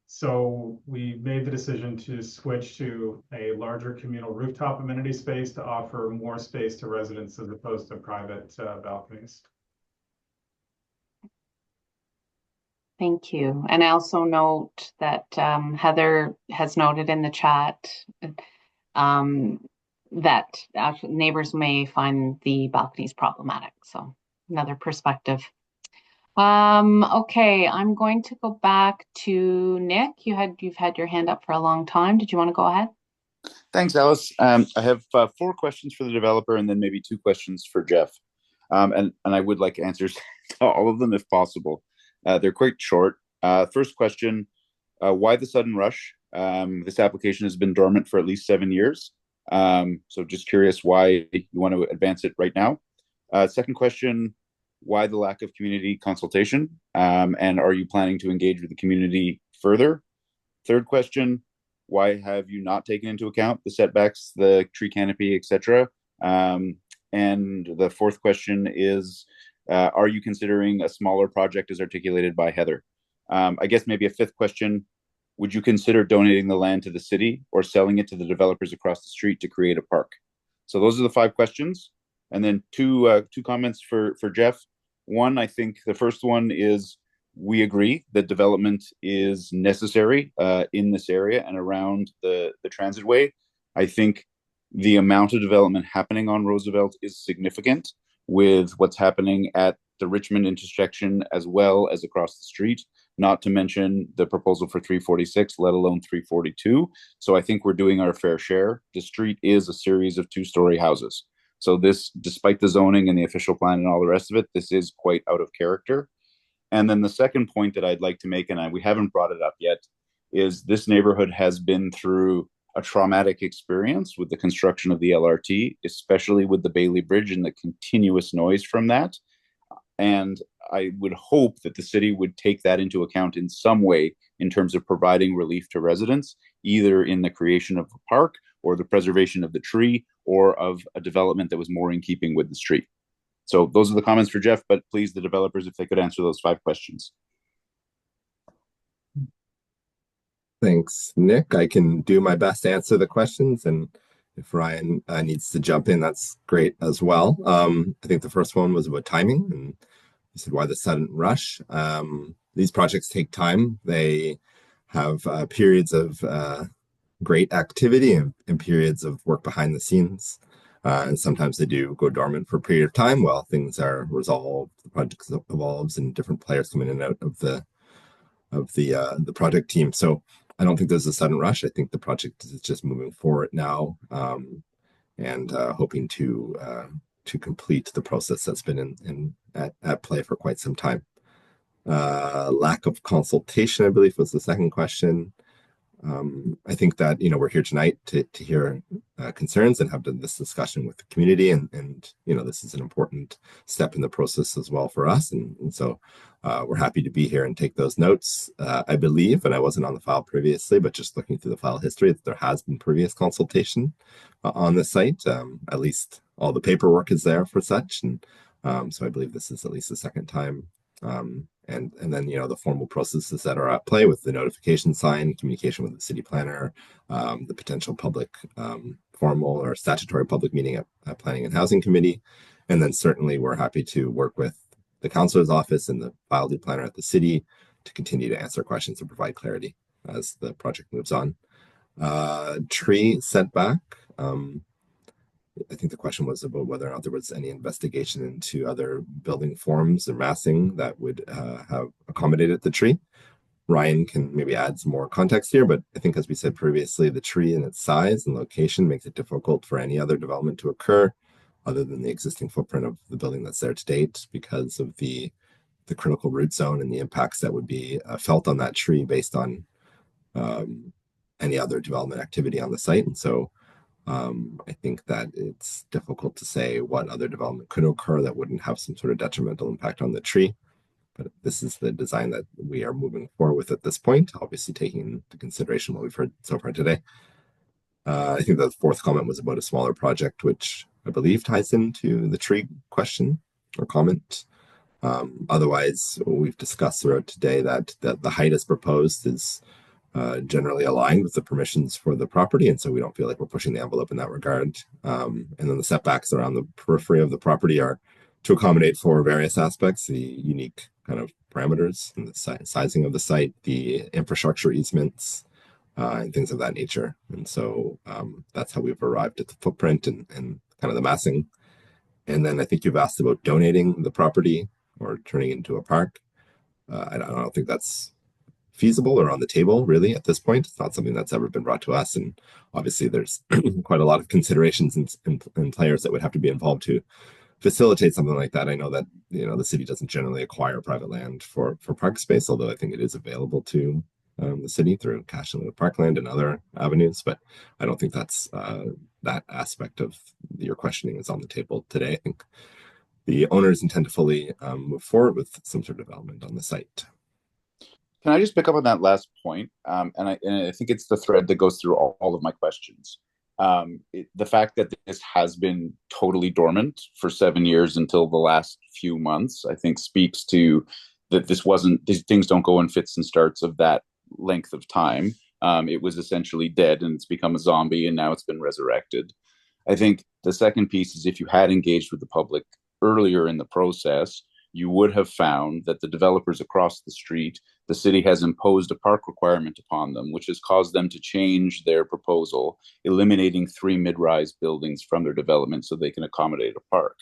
So we made the decision to switch to a larger communal rooftop amenity space to offer more space to residents as opposed to private balconies. Thank you. And I also note that Heather has noted in the chat that neighbors may find the balconies problematic. So another perspective. Okay, I'm going to go back to Nick. You've had your hand up for a long time. Did you want to go ahead? Thanks, Alice. I have 4 questions for the developer and then maybe 2 questions for Jeff. And I would like answers to all of them if possible. They're quite short. First question, why the sudden rush? This application has been dormant for at least 7 years. So just curious why you want to advance it right now. Second question, why the lack of community consultation? And are you planning to engage with the community further? Third question, why have you not taken into account the setbacks, the tree canopy, etc.? And the fourth question is, are you considering a smaller project as articulated by Heather? I guess maybe a fifth question, would you consider donating the land to the city or selling it to the developers across the street to create a park? So those are the 5 questions. And then two comments for Jeff. One, I think the first one is we agree that development is necessary in this area and around the transitway. I think the amount of development happening on Roosevelt is significant with what's happening at the Richmond intersection as well as across the street, not to mention the proposal for 346, let alone 342. So I think we're doing our fair share. The street is a series of 2-story houses. So this, despite the zoning and the official plan and all the rest of it, this is quite out of character. And then the second point that I'd like to make, and we haven't brought it up yet, is this neighborhood has been through a traumatic experience with the construction of the LRT, especially with the Bailey Bridge and the continuous noise from that. And I would hope that the city would take that into account in some way in terms of providing relief to residents, either in the creation of a park or the preservation of the tree or of a development that was more in keeping with the street. So those are the comments for Jeff, but please, the developers, if they could answer those 5 questions. Thanks, Nick. I can do my best to answer the questions, and if Ryan needs to jump in, that's great as well. I think the first one was about timing, and you said why the sudden rush. These projects take time. They have periods of great activity and periods of work behind the scenes. And sometimes they do go dormant for a period of time while things are resolved, the project evolves, and different players come in and out of the project team. So I don't think there's a sudden rush. I think the project is just moving forward now, and hoping to to complete the process that's been at play for quite some time. Lack of consultation, I believe, was the second question. I think that we're here tonight to hear concerns and have this discussion with the community, and this is an important step in the process as well for us, and so we're happy to be here and take those notes. I believe, and I wasn't on the file previously, but just looking through the file history, that there has been previous consultation on the site. At least all the paperwork is there for such, and so I believe this is at least the second time. And then the formal processes that are at play with the notification sign, communication with the city planner, the potential public formal or statutory public meeting at Planning and Housing Committee, and then certainly we're happy to work with the councilor's office and the file due planner at the city to continue to answer questions and provide clarity as the project moves on. Tree setback. I think the question was about whether or not there was any investigation into other building forms or massing that would have accommodated the tree. Ryan can maybe add some more context here, but I think as we said previously, the tree and its size and location makes it difficult for any other development to occur other than the existing footprint of the building that's there to date because of the critical root zone and the impacts that would be felt on that tree based on any other development activity on the site. And so I think that it's difficult to say what other development could occur that wouldn't have some sort of detrimental impact on the tree. But this is the design that we are moving forward with at this point, obviously taking into consideration what we've heard so far today. I think the fourth comment was about a smaller project, which I believe ties into the tree question or comment. Otherwise, we've discussed throughout today that the height as proposed is generally aligned with the permissions for the property, and so we don't feel like we're pushing the envelope in that regard. And then the setbacks around the periphery of the property are to accommodate for various aspects, the unique kind of parameters and the sizing of the site, the infrastructure easements, and things of that nature. And so that's how we've arrived at the footprint and kind of the massing. And then I think you've asked about donating the property or turning it into a park. I don't think that's feasible or on the table really at this point. It's not something that's ever been brought to us, and obviously there's quite a lot of considerations and players that would have to be involved to facilitate something like that. I know that the city doesn't generally acquire private land for park space, although I think it is available to the city through cash in lieu of parkland and other avenues, but I don't think that's that aspect of your questioning is on the table today. I think the owners intend to fully move forward with some sort of development on the site. Can I just pick up on that last point? And I think it's the thread that goes through all of my questions. The fact that this has been totally dormant for 7 years until the last few months, I think speaks to that these things don't go in fits and starts of that length of time. It was essentially dead and it's become a zombie and now it's been resurrected. I think the second piece is if you had engaged with the public earlier in the process, you would have found that the developers across the street, the city has imposed a park requirement upon them, which has caused them to change their proposal, eliminating 3 mid-rise buildings from their development so they can accommodate a park.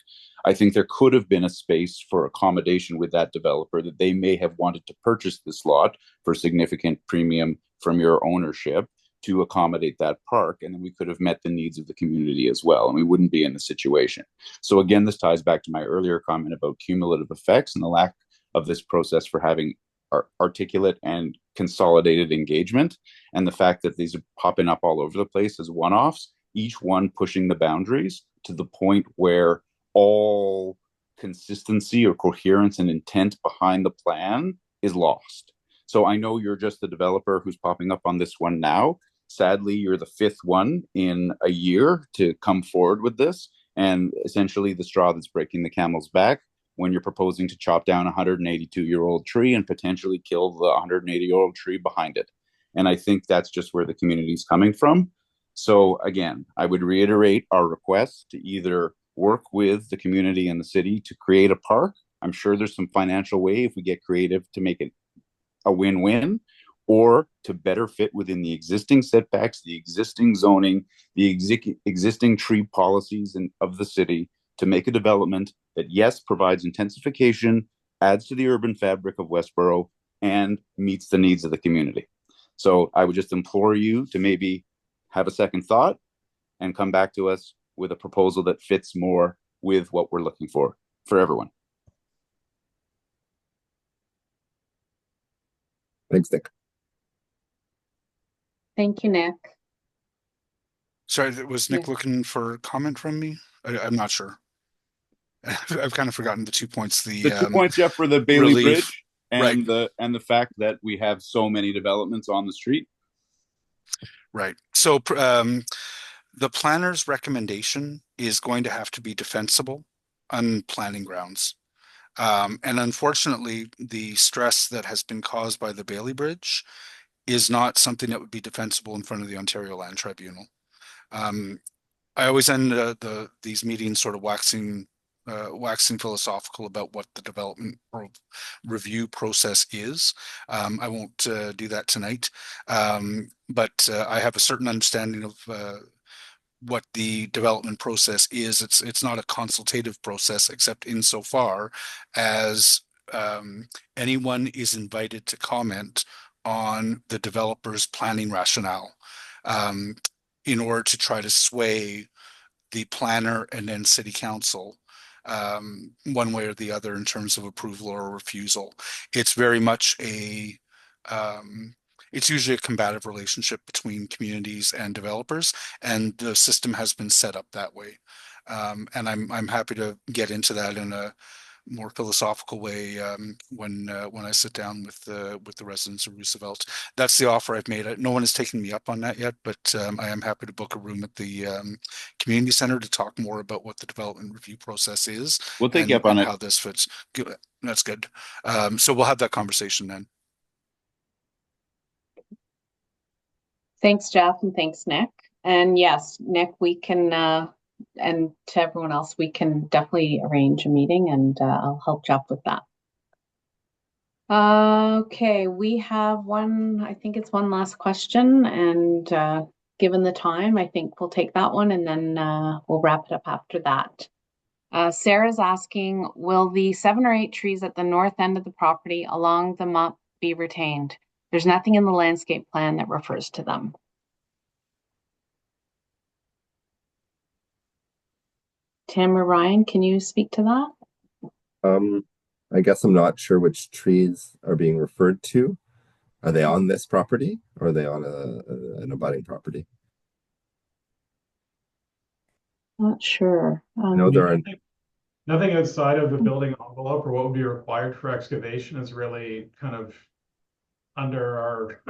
I think there could have been a space for accommodation with that developer that they may have wanted to purchase this lot for a significant premium from your ownership to accommodate that park, and then we could have met the needs of the community as well, and we wouldn't be in the situation. So again, this ties back to my earlier comment about cumulative effects and the lack of this process for having articulate and consolidated engagement, and the fact that these are popping up all over the place as one-offs, each one pushing the boundaries to the point where all consistency or coherence and intent behind the plan is lost. So I know you're just the developer who's popping up on this one now. Sadly, you're the 5th one in a year to come forward with this, and essentially the straw that's breaking the camel's back when you're proposing to chop down a 182-year-old tree and potentially kill the 180-year-old tree behind it. And I think that's just where the community is coming from. So again, I would reiterate our request to either work with the community and the city to create a park. I'm sure there's some financial way if we get creative to make it a win-win, or to better fit within the existing setbacks, the existing zoning, the existing tree policies of the city to make a development that, yes, provides intensification, adds to the urban fabric of Westboro, and meets the needs of the community. So I would just implore you to maybe have a second thought and come back to us with a proposal that fits more with what we're looking for everyone. Thanks, Nick. Thank you, Nick. Sorry, was Nick Yeah. looking for comment from me? I'm not sure. I've kind of forgotten the 2 points. The 2 points, Jeff, for the Bailey relief. Bridge and Right. the fact that we have so many developments on the street. Right. So the planner's recommendation is going to have to be defensible on planning grounds. And unfortunately, the stress that has been caused by the Bailey Bridge is not something that would be defensible in front of the Ontario Land Tribunal. I always end these meetings sort of waxing philosophical about what the development review process is. I won't do that tonight, but I have a certain understanding of what the development process is. It's not a consultative process, except insofar as anyone is invited to comment on the developer's planning rationale in order to try to sway the planner and then city council one way or the other in terms of approval or refusal. It's very much it's usually a combative relationship between communities and developers, and the system has been set up that way. And I'm happy to get into that in a more philosophical way when I sit down with the residents of Roosevelt. That's the offer I've made. No one has taken me up on that yet, but I am happy to book a room at the community center to talk more about what the development review process is. We'll take you up on it. How this fits. Good. That's good. So we'll have that conversation then. Thanks, Jeff, and thanks, Nick. And yes, Nick, we can, and to everyone else, we can definitely arrange a meeting, and I'll help Jeff with that. Okay, we have I think it's one last question, and given the time, I think we'll take that one, and then we'll wrap it up after that. Sarah's asking, will the 7 or 8 trees at the north end of the property along the MUP be retained? There's nothing in the landscape plan that refers to them. Tim or Ryan, can you speak to that? I guess I'm not sure which trees are being referred to. Are they on this property or are they on an abutting property? Not sure. No, there are nothing outside of the building envelope or what would be required for excavation is really kind of under our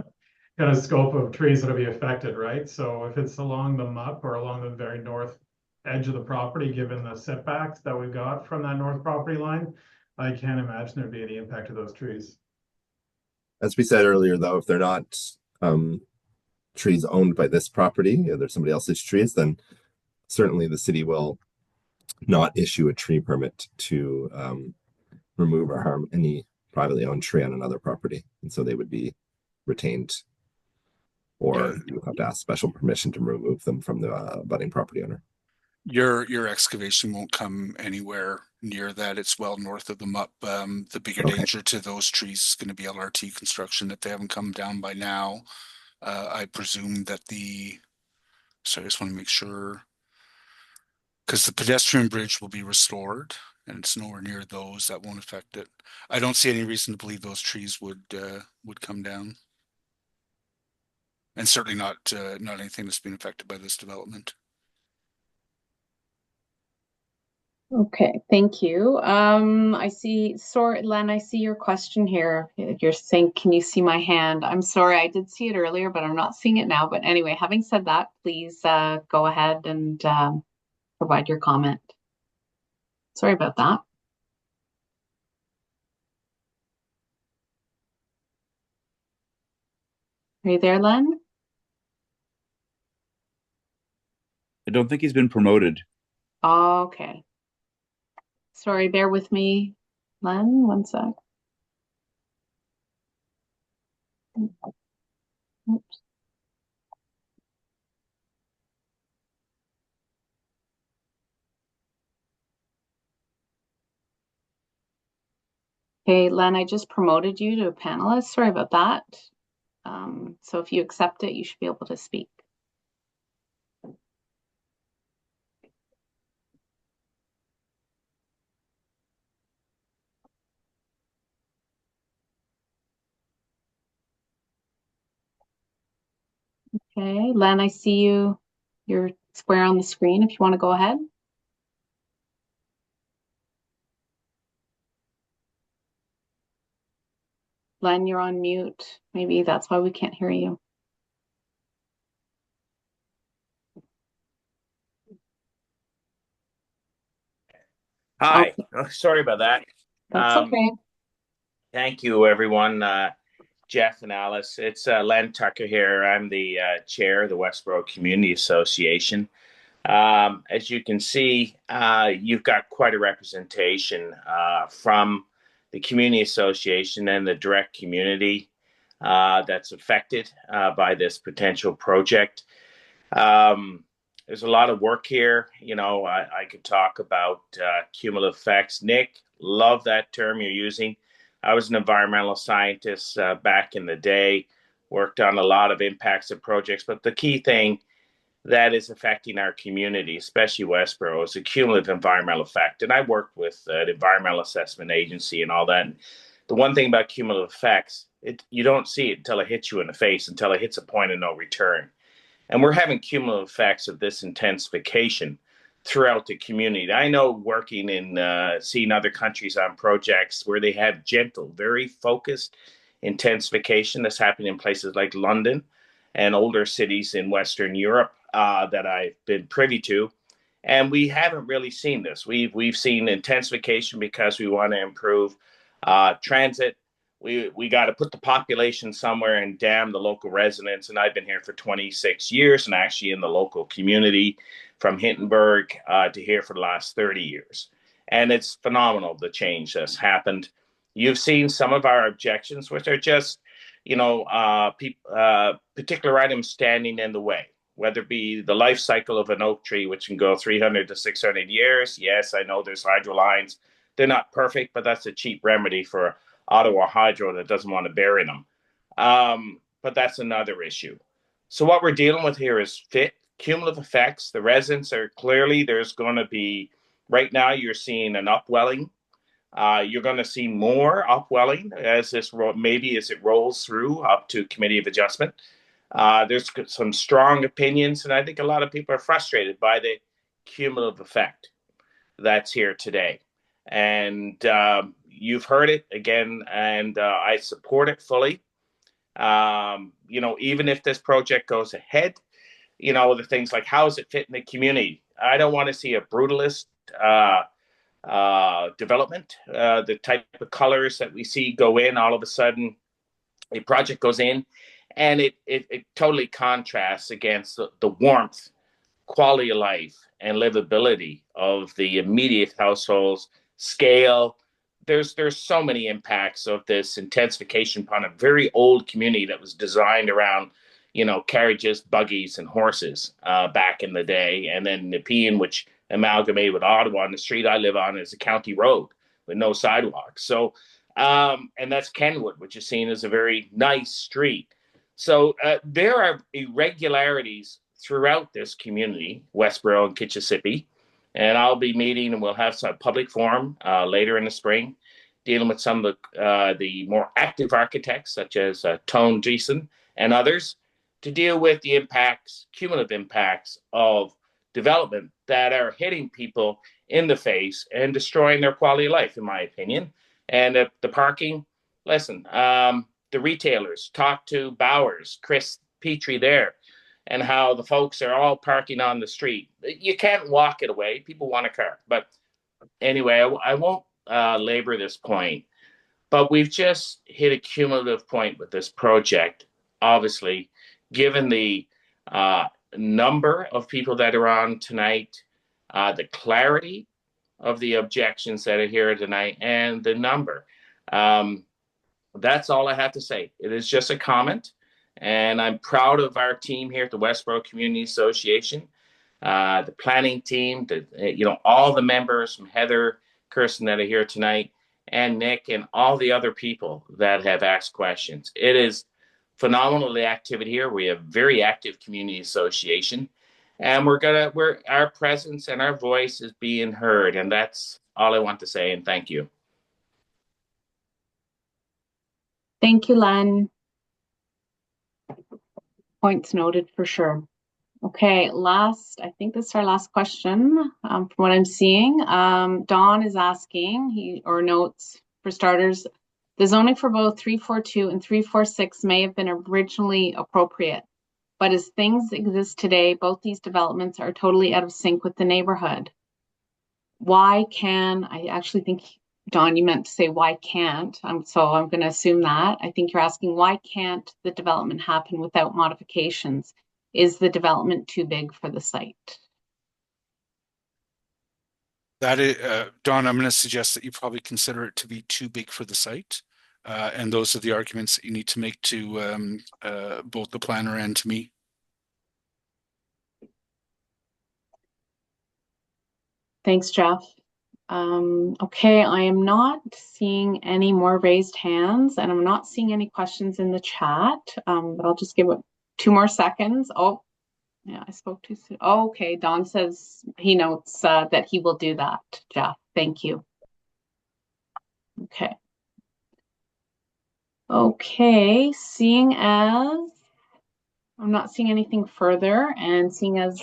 kind of scope of trees that'll be affected, right? So if it's along the MUP or along the very north edge of the property, given the setbacks that we've got from that north property line, I can't imagine there'd be any impact to those trees. As we said earlier, though, if they're not trees owned by this property, or there's somebody else's trees, then certainly the city will not issue a tree permit to remove or harm any privately owned tree on another property. And so they would be retained, or you would have to ask special permission to remove them from the abutting property owner. Your excavation won't come anywhere near that. It's well north of the MUP. The bigger danger to those trees is going to be LRT construction. If they haven't come down by now, I presume that so I just want to make sure, because the pedestrian bridge will be restored and it's nowhere near those. That won't affect it. I don't see any reason to believe those trees would come down, and certainly not anything that's been affected by this development. Okay, thank you. I see, sorry, Len, I see your question here. You're saying, can you see my hand? I'm sorry, I did see it earlier, but I'm not seeing it now. But anyway, having said that, please go ahead and provide your comment. Sorry about that. Are you there, Len? I don't think he's been promoted. Okay. Sorry, bear with me, Len, one sec. Oops. Okay, Len, I just promoted you to a panelist. Sorry about that. So if you accept it, you should be able to speak. Okay, Len, I see you. You're square on the screen if you want to go ahead. Len, you're on mute. Maybe that's why we can't hear you. Hi. Okay, Oh, sorry about that. that's Um, okay. Thank you, everyone. Jeff and Alice. It's Len Tucker here. I'm the chair of the Westboro Community Association. As you can see, you've got quite a representation from the Community Association and the direct community that's affected by this potential project. Um, there's a lot of work here. I could talk about cumulative effects. Nick, love that term you're using. I was an environmental scientist back in the day, worked on a lot of impacts of projects, but the key thing that is affecting our community, especially Westboro, is a cumulative environmental effect. And I worked with an environmental assessment agency and all that. And the one thing about cumulative effects, you don't see it until it hits you in the face, until it hits a point of no return. And we're having cumulative effects of this intensification throughout the community. I know working in seeing other countries on projects where they have gentle, very focused intensification that's happening in places like London and older cities in Western Europe that I've been privy to. And we haven't really seen this. We've seen intensification because we want to improve transit. We got to put the population somewhere and damn the local residents. And I've been here for 26 years and actually in the local community from Hintonburg to here for the last 30 years. And it's phenomenal, the change that's happened. You've seen some of our objections, which are just, particular items standing in the way, whether it be the life cycle of an oak tree, which can go 300 to 600 years. Yes, I know there's hydro lines. They're not perfect, but that's a cheap remedy for Ottawa Hydro that doesn't want to bury them. But that's another issue. So what we're dealing with here is cumulative effects. The residents are clearly, there's going to be, right now you're seeing an upwelling. You're going to see more upwelling as maybe as it rolls through up to Committee of Adjustment. There's some strong opinions, and I think a lot of people are frustrated by the cumulative effect that's here today. And you've heard it again, and I support it fully. Even if this project goes ahead, the things like how does it fit in the community? I don't want to see a brutalist development. The type of colors that we see go in, all of a sudden, a project goes in, and it totally contrasts against the warmth, quality of life, and livability of the immediate households. Scale. There's so many impacts of this intensification upon a very old community that was designed around, carriages, buggies, and horses back in the day. And then Nepean, which amalgamated with Ottawa, and the street I live on is a county road with no sidewalks. So, and that's Kenwood, which is seen as a very nice street. So there are irregularities throughout this community, Westboro and Kitchissippi. And I'll be meeting, and we'll have some public forum later in the spring, dealing with some of the more active architects, such as Tone Deason and others, to deal with the impacts, cumulative impacts of development that are hitting people in the face and destroying their quality of life, in my opinion. And the parking, listen, the retailers, talk to Bowers, Chris Petrie there, and how the folks are all parking on the street. You can't walk it away. People want a car. But anyway, I won't labor this point. But we've just hit a cumulative point with this project, obviously, given the number of people that are on tonight, the clarity of the objections that are here tonight, and the number. That's all I have to say. It is just a comment. And I'm proud of our team here at the Westboro Community Association, the planning team, all the members from Heather, Kirsten that are here tonight, and Nick, and all the other people that have asked questions. It is phenomenal, the activity here. We have very active community association, and our presence and our voice is being heard. And that's all I want to say. And thank you. Thank you, Len. Points noted for sure. Okay, I think this is our last question from what I'm seeing. Don is asking, or notes for starters, the zoning for both 342 and 346 may have been originally appropriate, but as things exist today, both these developments are totally out of sync with the neighborhood. I actually think, Don, you meant to say why can't, so I'm going to assume that. I think you're asking why can't the development happen without modifications? Is the development too big for the site? That is, Don, I'm going to suggest that you probably consider it to be too big for the site. And those are the arguments that you need to make to both the planner and to me. Thanks, Jeff. Okay, I am not seeing any more raised hands, and I'm not seeing any questions in the chat, but I'll just give it 2 more seconds. Oh, yeah, I spoke too soon. Oh, okay, Don says he notes that he will do that, Jeff. Thank you. Okay. Okay, seeing as I'm not seeing anything further, and seeing as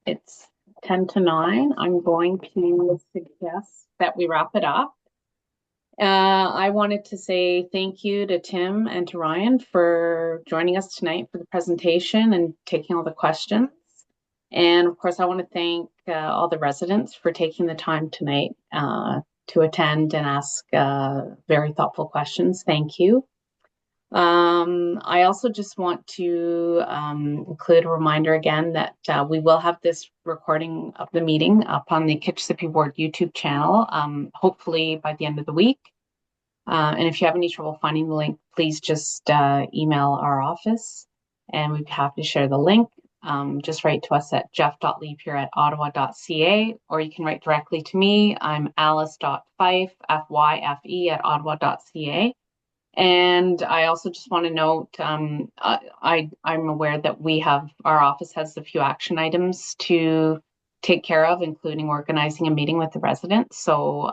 it's 10 to 9, I'm going to suggest that we wrap it up. I wanted to say thank you to Tim and to Ryan for joining us tonight for the presentation and taking all the questions. And of course, I want to thank all the residents for taking the time tonight to attend and ask very thoughtful questions. Thank you. I also just want to include a reminder again that we will have this recording of the meeting up on the Kitchissippi Board YouTube channel, hopefully by the end of the week. And if you have any trouble finding the link, please just email our office and we'd be happy to share the link. Just write to us at jeff.leapier@ottawa.ca, or you can write directly to me. I'm alice.fife, F-Y-F-E, @ottawa.ca. And I also just want to note, I'm aware that our office has a few action items to take care of, including organizing a meeting with the residents. So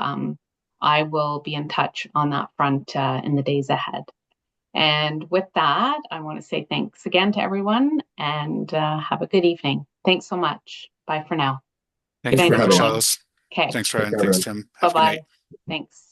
I will be in touch on that front in the days ahead. And with that, I want to say thanks again to everyone and have a good evening. Thanks so much. Bye for now. Thank you very much, everyone. Alice. Okay. Thanks, Ryan. Take care, Thanks, everyone. Tim. Have a good Bye-bye. night. Thanks.